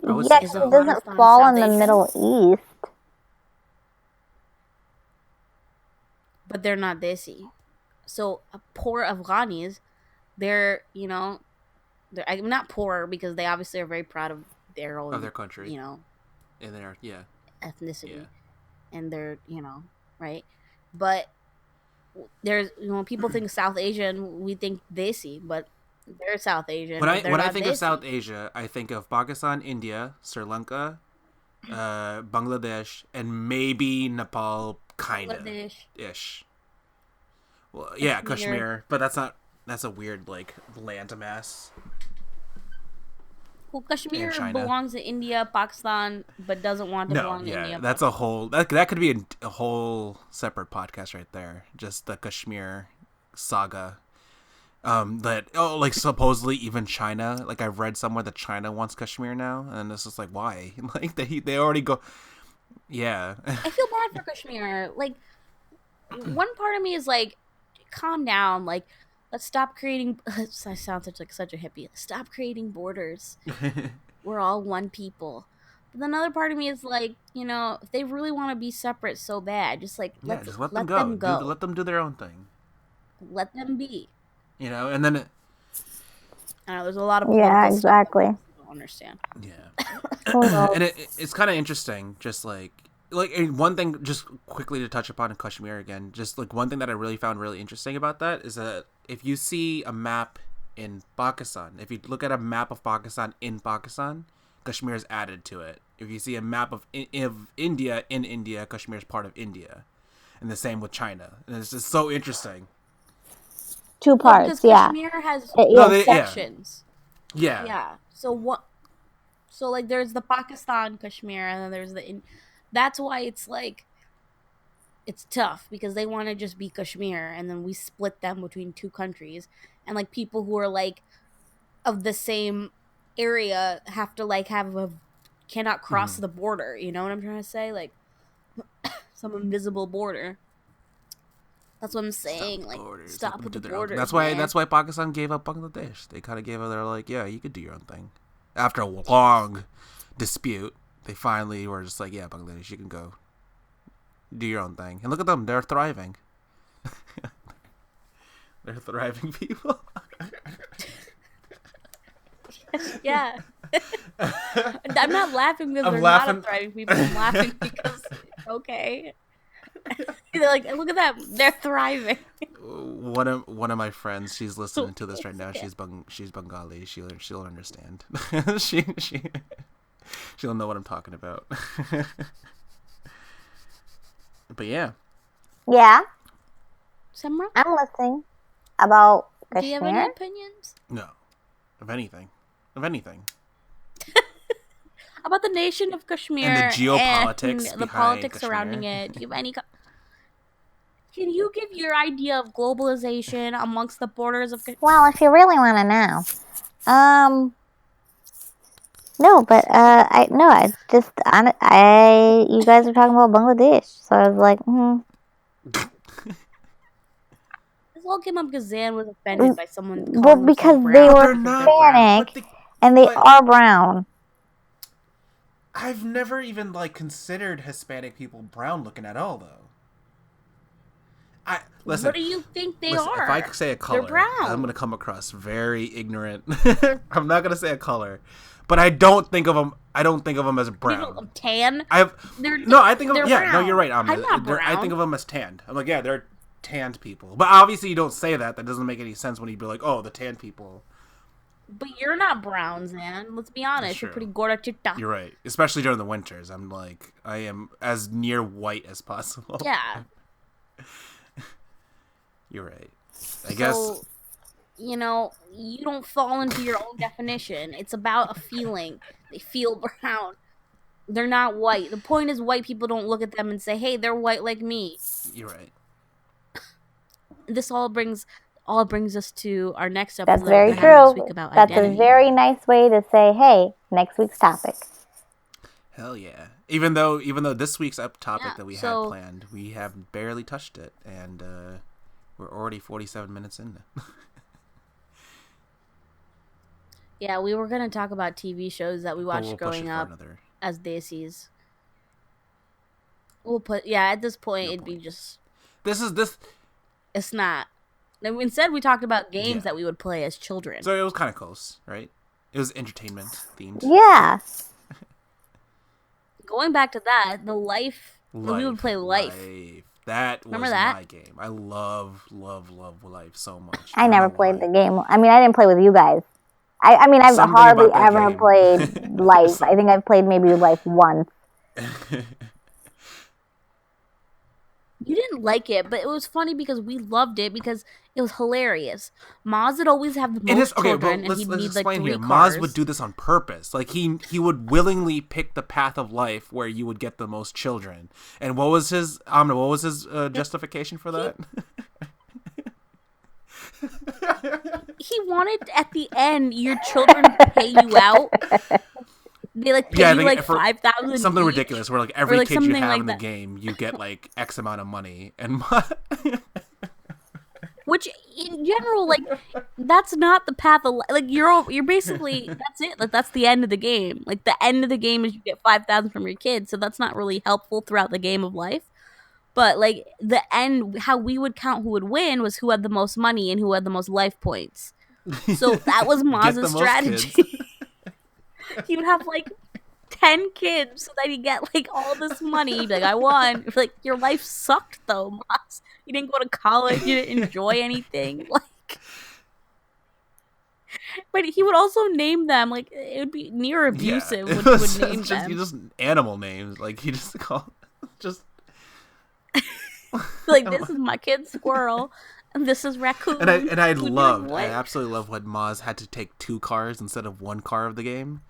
I would yes, say it so. doesn't Afghanistan fall South in the Asian? Middle East. But they're not Desi. So poor Afghanis, they're I'm not poor because they obviously are very proud of their own Of their country. And their ethnicity, Yeah. and they're right. But there's people think South Asian, we think Desi, but they're South Asian. When but they're I not think of Desi. South Asia, I think of Pakistan, India, Sri Lanka, Bangladesh, and maybe Nepal, kind of Bangladesh. ish. Well, yeah, Kashmir. Kashmir, but that's a weird like landmass. Well, Kashmir And China. belongs to India, Pakistan, but doesn't want to No, belong to yeah, India. that's a whole that could be a whole separate podcast right there. Just the Kashmir saga. Like supposedly even China. Like I've read somewhere that China wants Kashmir now, and it's just like why? Like they already go. Yeah. I feel bad for Kashmir. Like, one part of me is like, calm down. Like, let's stop creating. I sound such a hippie. Stop creating borders. We're all one people. But then another part of me is like, if they really want to be separate so bad, just like Just let them them go. go. Let them do their own thing. Let them be. And then I know there's a lot of Yeah, political stuff exactly. I don't understand. yeah. Who knows? And it's kind of interesting, just like one thing, just quickly to touch upon in Kashmir again, just like one thing that I really found really interesting about that is that if you see a map in Pakistan, if you look at a map of Pakistan in Pakistan, Kashmir is added to it. If you see a map of India in India, Kashmir is part of India, and the same with China, and it's just so interesting. Two Well, because parts, yeah. Kashmir has Yeah. sections. Yeah. Yeah. So what? So like, there's the Pakistan Kashmir, and then there's that's why it's like, it's tough because they want to just be Kashmir, and then we split them between two countries, and like people who are like of the same area have to like cannot cross the border. You know what I'm trying to say? Like some invisible border. That's what I'm saying. Like, stop with the borders. That's why Pakistan gave up Bangladesh. They kind of gave up. They're like, yeah, you could do your own thing. After a long dispute, they finally were just like, yeah, Bangladesh, you can go do your own thing. And look at them, they're thriving. They're thriving people. Yeah. I'm not laughing because they're not a thriving people. I'm laughing because, okay. They're like, look at that, they're thriving. One of my friends, she's listening to this right now. She's Bengali. She'll understand. She'll know what I'm talking about. But yeah. Yeah. Samra? I'm listening. About Kashmir? Do you have any opinions? No. Of anything. About the nation of Kashmir and the geopolitics and the politics Kashmir. Surrounding it. Do you have any? Can you give your idea of globalization amongst the borders of Kashmir? Well, if you really want to know, no, but you guys are talking about Bangladesh, so I was like, This all came up because Zan was offended by someone. Well, because they were Hispanic and they are brown. I've never even considered Hispanic people brown looking at all, though. Listen. What do you think they are? If I say a color, they're brown. I'm gonna come across very ignorant. I'm not gonna say a color, but I don't think of them. I don't think of them as brown. Tan. I think of them. Yeah, brown. no, you're right. I'm not brown. I think of them as tanned. I'm like, yeah, they're tanned people. But obviously, you don't say that. That doesn't make any sense when you'd be like, oh, the tanned people. But you're not brown, Zan. Let's be honest. You're pretty gorda chita. You're right. Especially during the winters. I am as near white as possible. Yeah. You're right. I guess. You don't fall into your own definition. It's about a feeling. They feel brown. They're not white. The point is, white people don't look at them and say, hey, they're white like me. You're right. This all brings us to our next episode. That's very true. That's a very nice way to say, hey, next week's topic. Hell yeah. Even though this week's topic that we had planned, we have barely touched it, and we're already 47 minutes in. Yeah, we were going to talk about TV shows that we watched growing up as Desies. At this point, it'd be just... This. It's not. Instead, we talked about games that we would play as children. So it was kind of close, right? It was entertainment themed. Yeah. Going back to that, we would play Life. That was my game. I love Life so much. I never played the game. I mean, I didn't play with you guys. I've hardly ever played Life. I think I've played maybe Life once. You didn't like it, but it was funny because we loved it because it was hilarious. Maz would always have the most children, and he'd need like 3 cars. Maz would do this on purpose. Like he would willingly pick the path of life where you would get the most children. And what was his justification for that? He wanted at the end your children to pay you out. They pay you 5,000 something each, ridiculous where every kid you have in the game you get X amount of money and which in general that's not the path of you're basically that's it, that's the end of the game. The end of the game is you get 5,000 from your kids, so that's not really helpful throughout the game of life. But the end, how we would count who would win was who had the most money and who had the most life points. So that was Maz's strategy. He would have 10 kids so that he'd get all this money. He'd be like, I won. Your life sucked though, Maz. You didn't go to college. You didn't enjoy anything. But he would also name them. It would be near abusive when he would name them. You just animal names. He just call just this is my kid Squirrel. And this is Raccoon. I absolutely love when Maz had to take 2 cars instead of 1 car of the game.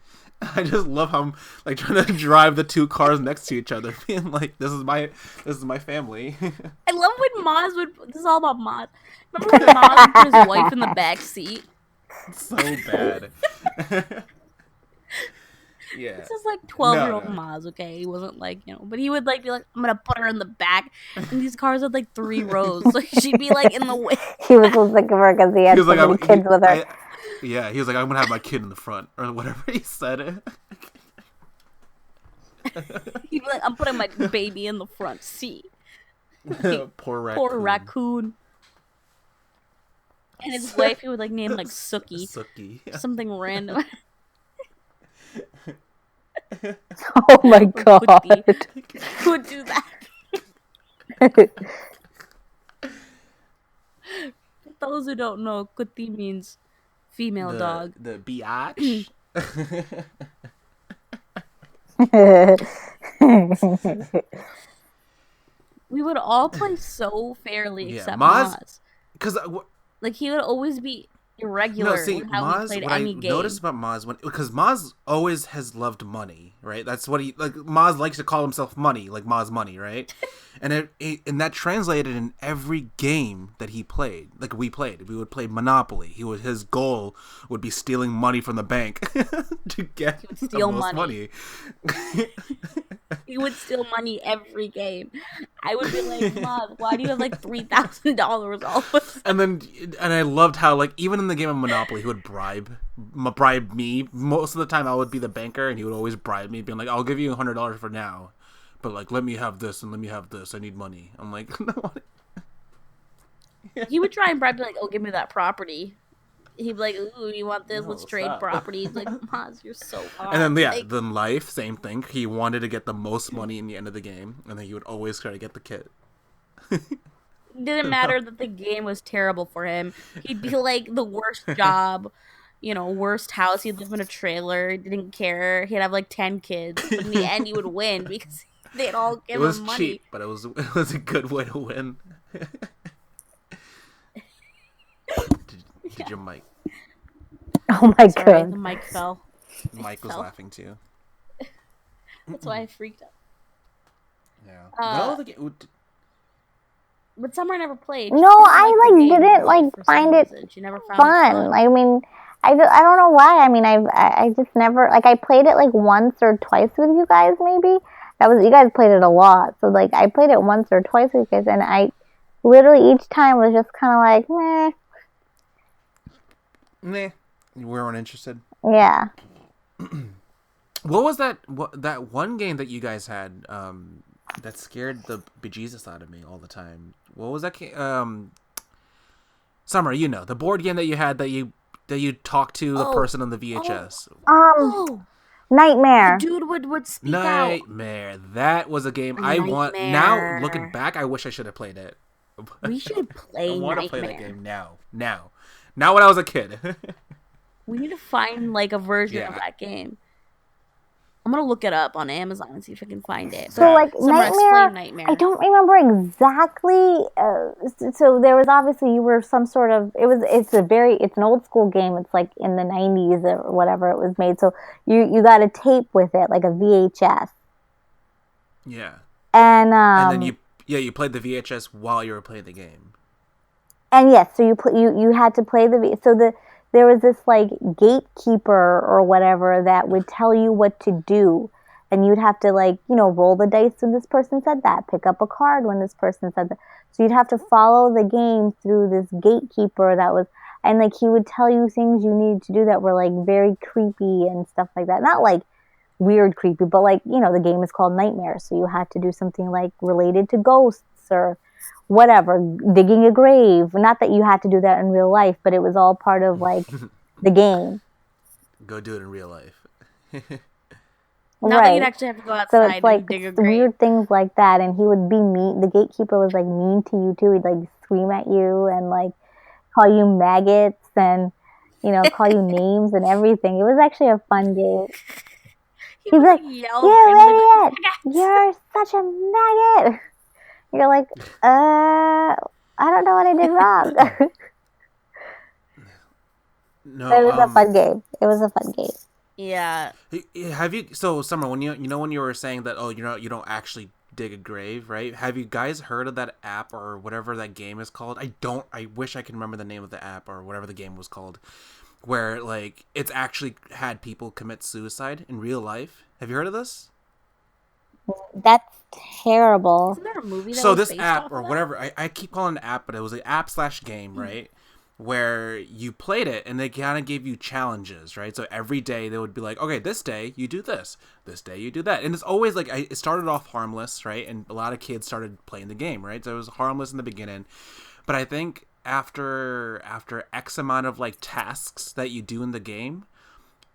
I just love how I'm trying to drive the 2 cars next to each other, being this is my family. I love when Maz would. This is all about Maz. Remember when Maz would put his wife in the back seat? So bad. Yeah. This is like 12-year-old No. Maz, okay? He wasn't like, but he would like be like, I'm gonna put her in the back. And these cars had like 3 rows. So she'd be like in the way. He was so sick of her because he had so many kids with her. Yeah, he was like, I'm gonna have my kid in the front, or whatever he said. He'd be like, I'm putting my baby in the front seat. Poor raccoon. Poor raccoon. And his wife, he would like name like Sookie. Sookie. Something random. Oh my god. Who would do that? For those who don't know, Kuti means female dog. The biatch. We would all play so fairly except Maz. Maz. Because like he would always be irregular in how he played any game. What I noticed about Maz, because Maz always has loved money, right? That's what he like. Maz likes to call himself money, like Maz Money, right? And that translated in every game that he played. Like we would play Monopoly. His goal would be stealing money from the bank to get the most money. He would steal money every game. I would be like, Maz, why do you have like $3,000 all of a sudden? And I loved how like even in the game of Monopoly, he would bribe me. Most of the time, I would be the banker, and he would always bribe me, being like, "I'll give you $100 for now, but like let me have this and let me have this. I need money." I'm like, no. He would try and bribe me like, "Oh, give me that property." He'd be like, "Ooh, you want this? Let's trade property." He's like, "Maz, you're so hard." And then then life, same thing. He wanted to get the most money in the end of the game, and then he would always try to get the kid. It didn't matter that the game was terrible for him. He'd be like the worst job, worst house. He'd live in a trailer. He didn't care. He'd have like 10 kids, but in the end, he would win because they'd all give him money. It was cheap, but it was a good way to win. Did your mic? Oh my god! The mic fell. Mike was laughing too. That's why I freaked out. Yeah. But Summer never played. No, I didn't find it fun. I mean, I don't know why. I mean, I just never I played it like once or twice with you guys. Maybe you guys played it a lot. So like I played it once or twice with you guys, and I literally each time was just kind of like meh. Nah, you weren't interested. Yeah. What was that one game that you guys had that scared the bejesus out of me all the time? What was that game? Summer, the board game that you had that you talked to the person on the VHS. Nightmare. The dude would speak Nightmare. That was a game I want. Now looking back, I wish I should have played it. We should play. I want to play that game now. Not when I was a kid. We need to find like a version of that game. I'm gonna look it up on Amazon and see if I can find it. So like Nightmare, I don't remember exactly. So there was obviously you were some sort of. It's an old school game. It's like in the 90s or whatever it was made. So you got a tape with it, like a VHS. Yeah. And then you played the VHS while you were playing the game. And yes, so you had to play there was this like gatekeeper or whatever that would tell you what to do, and you'd have to roll the dice when this person said that, pick up a card when this person said that. So you'd have to follow the game through this gatekeeper and like he would tell you things you needed to do that were like very creepy and stuff like that. Not like weird creepy, but like the game is called Nightmare, so you had to do something like related to ghosts or whatever, digging a grave. Not that you had to do that in real life, but it was all part of like the game. Go do it in real life. Not that you'd actually have to go outside. So it's like dig a grave. Weird things like that, and he would be mean. The gatekeeper was like mean to you too. He'd like scream at you and like call you maggots and call you names and everything. It was actually a fun game. He'd be like, "You idiot! You're such a maggot." You're like, I don't know what I did wrong. No, it was a fun game. It was a fun game. Yeah. Have you? So Summer, when when you were saying that, you don't actually dig a grave, right? Have you guys heard of that app or whatever that game is called? I wish I could remember the name of the app or whatever the game was called. where like it's actually had people commit suicide in real life. Have you heard of this? That's terrible. Isn't there a movie that So was this based app off or of that? whatever, I keep calling it an app, but it was an app slash game, right? Where you played it and they kind of gave you challenges, right? So every day they would be like, okay, this day you do this day you do that. And it's always like, it started off harmless, right? And a lot of kids started playing the game, right? So it was harmless in the beginning. But I think after X amount of like tasks that you do in the game,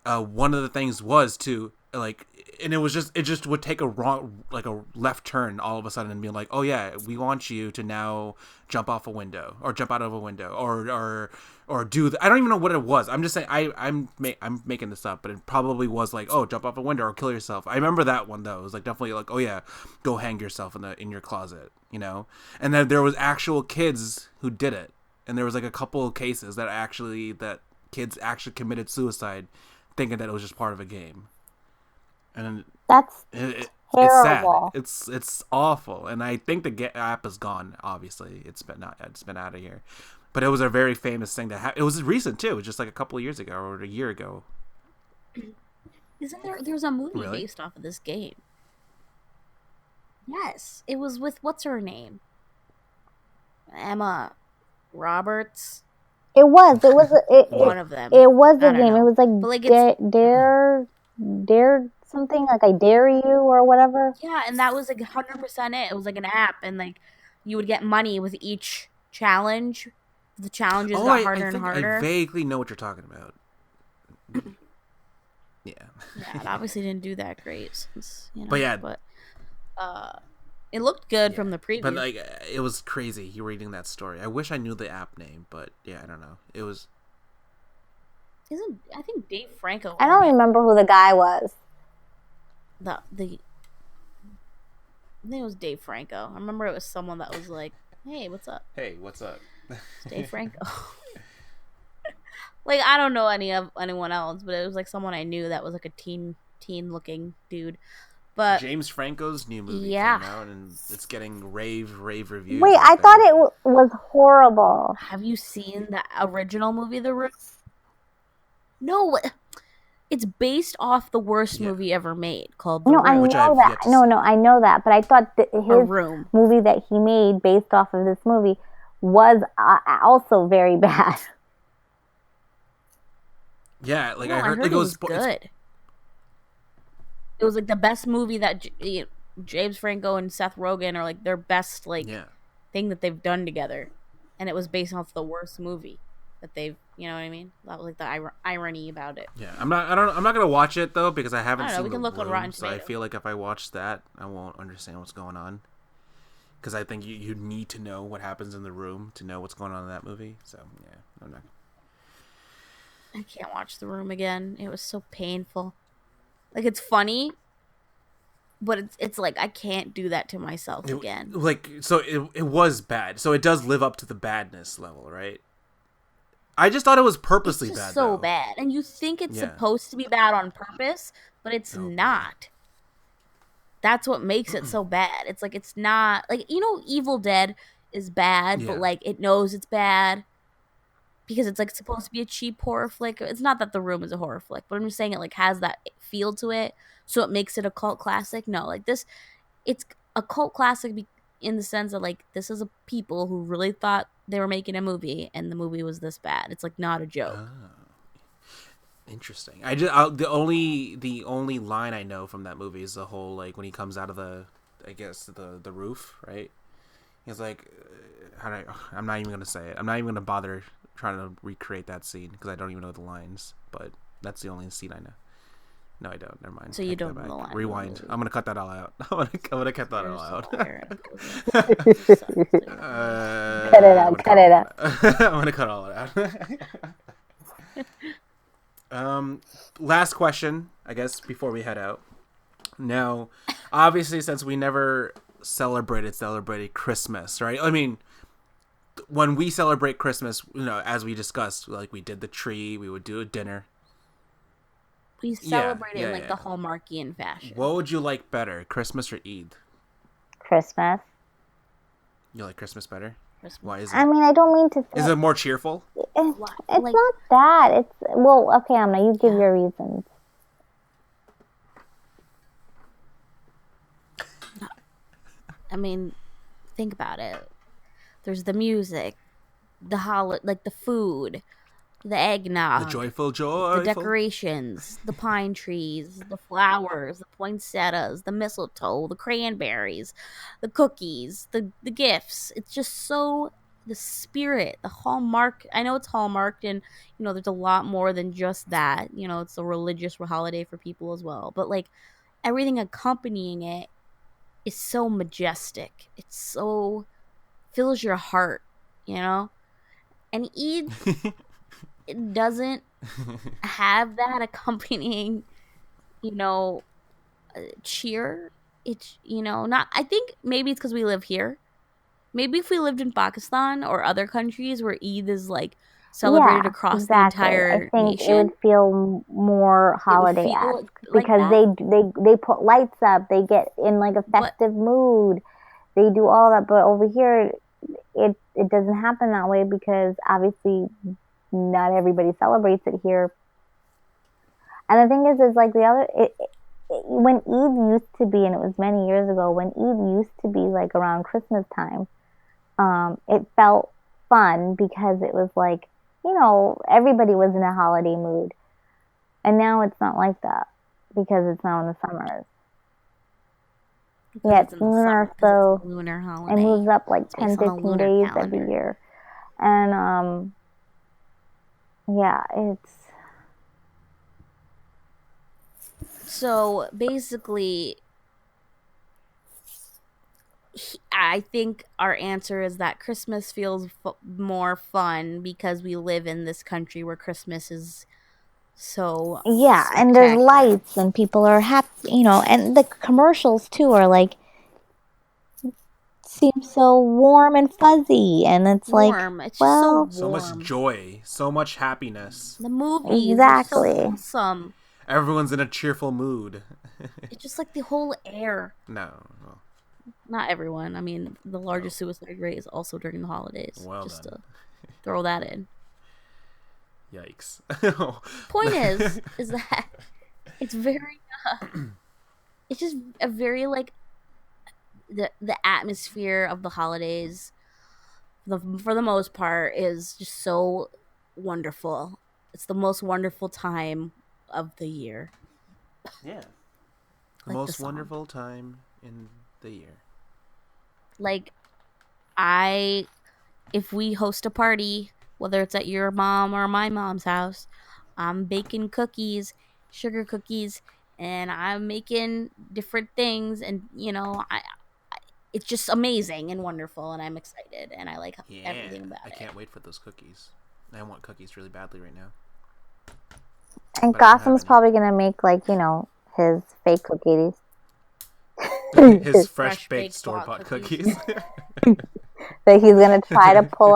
one of the things was to like, and it just would take a wrong, like a left turn all of a sudden and be like, oh yeah, we want you to now jump off a window or jump out of a window or do I don't even know what it was. I'm just saying I'm making this up, but it probably was like, oh, jump off a window or kill yourself. I remember that one though. It was like definitely like, oh yeah, go hang yourself in your closet, you know. And then there was actual kids who did it, and there was like a couple of cases that kids actually committed suicide, thinking that it was just part of a game. And That's it's terrible. sad. It's awful, and I think the app is gone. Obviously, it's been out of here. But it was a very famous thing that happened. It was recent too. It was just like a couple of years ago or a year ago. Isn't there's a movie Really? based off of this game? Yes, it was with what's her name? Emma Roberts. It was One of them. it was a I don't game. know. It was like, But, like, it's- dare something, like I dare you or whatever. Yeah, and that was like 100% it. It was like an app, and like you would get money with each challenge. The challenges got harder and harder. I vaguely know what you're talking about. Yeah. Yeah, it obviously didn't do that great. Since, But yeah. but it looked good from the preview. But like, it was crazy. You reading that story. I wish I knew the app name, but yeah, I don't know. It was. I think Dave Franco? I don't remember who the guy was. I think it was Dave Franco. I remember it was someone that was like, "Hey, what's up?" Hey, what's up? It's Dave Franco. Like, I don't know anyone else, but it was like someone I knew that was like a teen looking dude. But James Franco's new movie came out, and it's getting rave reviews. Wait, I thought it was horrible. have you seen the original movie, The Room? No, it's based off the worst movie ever made called The No, Room. I Which I've know that. yet to No, see. I know that. But I thought that A his Room. movie that he made based off of this movie was also very bad. Yeah, like No, I heard it was it's- good. It was like the best movie that James Franco and Seth Rogen are like their best Yeah. thing that they've done together, and it was based off the worst movie that they've. You know what I mean? That was like the irony about it. Yeah, I'm not gonna watch it though because I haven't I don't know, seen we can The look on Room, Rotten so I Tomatoes. feel like if I watch that, I won't understand what's going on. Because I think you need to know what happens in The Room to know what's going on in that movie. So yeah, I'm not. I can't watch The Room again. It was so painful. Like, it's funny, but it's like I can't do that to myself again. Like, so it was bad. So it does live up to the badness level, right? I just thought it was purposely It's just bad. so though. bad, and you think it's Yeah. supposed to be bad on purpose, but it's Oh, boy. not. That's what makes it so bad. It's like it's not like Evil Dead is bad, Yeah. but like it knows it's bad because it's like supposed to be a cheap horror flick. It's not that The Room is a horror flick, but I'm just saying it like has that feel to it, so it makes it a cult classic. No, like this, it's a cult classic in the sense that like this is a people who really thought they were making a movie, and the movie was this bad. It's like not a joke. Interesting. The only line I know from that movie is the whole like when he comes out of the roof, right? He's like, I'm not even gonna say it. I'm not even gonna bother trying to recreate that scene because I don't even know the lines. But that's the only scene I know. No, I don't. Never mind. So you Take that don't know back. the line of the Rewind. movie. I'm gonna cut that all out. I'm gonna cut that all out. Cut it out, cut it out. I'm gonna cut all it out. Last question, I guess, before we head out. Now, obviously, since we never celebrated Christmas, right? I mean, when we celebrate Christmas, as we discussed, like we did the tree, we would do a dinner. We celebrate it in yeah, like yeah. the Hallmarkian fashion. What would you like better, Christmas or Eid? Christmas. You like Christmas better? Christmas. Why is I it? mean, I don't mean to say Is it more cheerful? it's Like- not that. It's well, okay, Amna, you give Yeah. your reasons. I mean, think about it. There's the music, like the food, the eggnog, The joyful, the joyful. decorations, the pine trees, the flowers, the poinsettias, the mistletoe, the cranberries, the cookies, the gifts. It's just so the spirit, the hallmark. I know it's hallmarked, and there's a lot more than just that. It's a religious holiday for people as well. But like everything accompanying it is so majestic. It's so fills your heart, and Eid it doesn't have that accompanying, cheer. It's not. I think maybe it's because we live here. Maybe if we lived in Pakistan or other countries where Eid is like celebrated Yeah, across exactly. the I entire think it nation, would feel more it would holiday feel esque like because that. they put lights up, they get in like a But festive mood, they do all that. But over here, it doesn't happen that way because obviously not everybody celebrates it here. And the thing is like when Eid used to be, and it was many years ago, when Eid used to be like around Christmas time, it felt fun because it was like, everybody was in a holiday mood. And now it's not like that because it's now in the summers. because Yeah, it's it's in the summer, lunar, because so it's a lunar it holiday. moves up like It's based 10, on the 15 lunar days every calendar. year. And yeah, it's So basically, I think our answer is that Christmas feels more fun because we live in this country where Christmas is so yeah, and there's spectacular. lights and people are happy, and the commercials too are like seem so warm and fuzzy, and it's like, Warm. It's just well, So much warm. joy, so much happiness. The movies are so exactly. wholesome. Everyone's in a cheerful mood. It's just like the whole air. No. Not everyone. I mean, the largest suicide rate is also during the holidays. Well just then. to throw that in. Yikes. Point is that it's very it's just a very like the atmosphere of the holidays for the most part is just so wonderful. It's the most wonderful time of the year. Yeah. The Like most the song. wonderful time in the year. Like if we host a party, whether it's at your mom or my mom's house, I'm baking cookies, sugar cookies, and I'm making different things, and it's just amazing and wonderful, and I'm excited, and I like everything about I it. can't wait for those cookies. I want cookies really badly right now. And But I don't have Gotham's any. probably gonna make like his fake cookies. His fresh Fresh baked baked store bought cookies. cookies. That he's gonna try to pull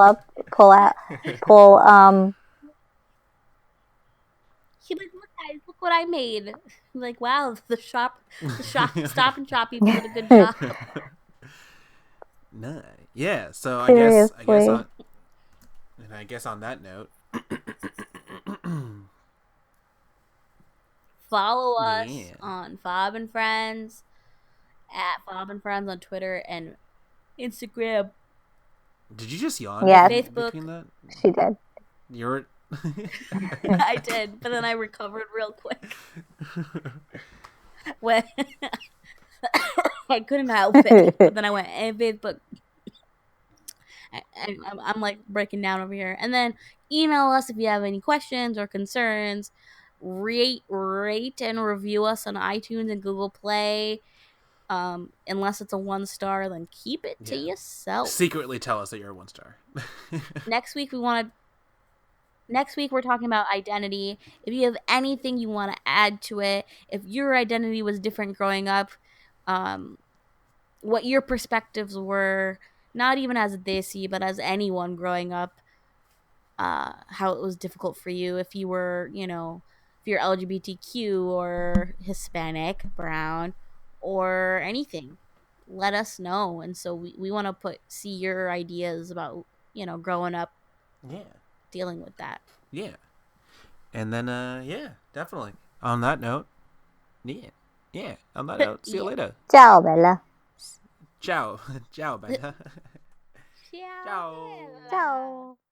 He's like, look guys, look what I made. I'm like, wow, the Stop and Shop people did a good job. Nah. Yeah, so I Seriously. guess on that note, Follow us Yeah. on Fob and Friends at Fob and Friends on Twitter and Instagram. did you just yawn? Yes. Facebook. Between that, She did. you're. I did, but then I recovered real quick when I couldn't help it. But then I went, hey, Facebook. I'm like breaking down over here. And then email us if you have any questions or concerns. Rate and review us on iTunes and Google Play. Unless it's a 1-star, then keep it to Yeah. yourself. Secretly tell us that you're a 1-star. Next week we're talking about identity. If you have anything you want to add to it, if your identity was different growing up, what your perspectives were, not even as a Desi, but as anyone growing up, how it was difficult for you if you were, if you're LGBTQ or Hispanic, brown, or anything. let us know. And so we want to see your ideas about, growing up Yeah. dealing with that. Yeah. And then, yeah, definitely. On that note, yeah. Yeah. On that note, see you later. Ciao, Bella. Ciao. Ciao, Bella. Ciao. Ciao. Ciao.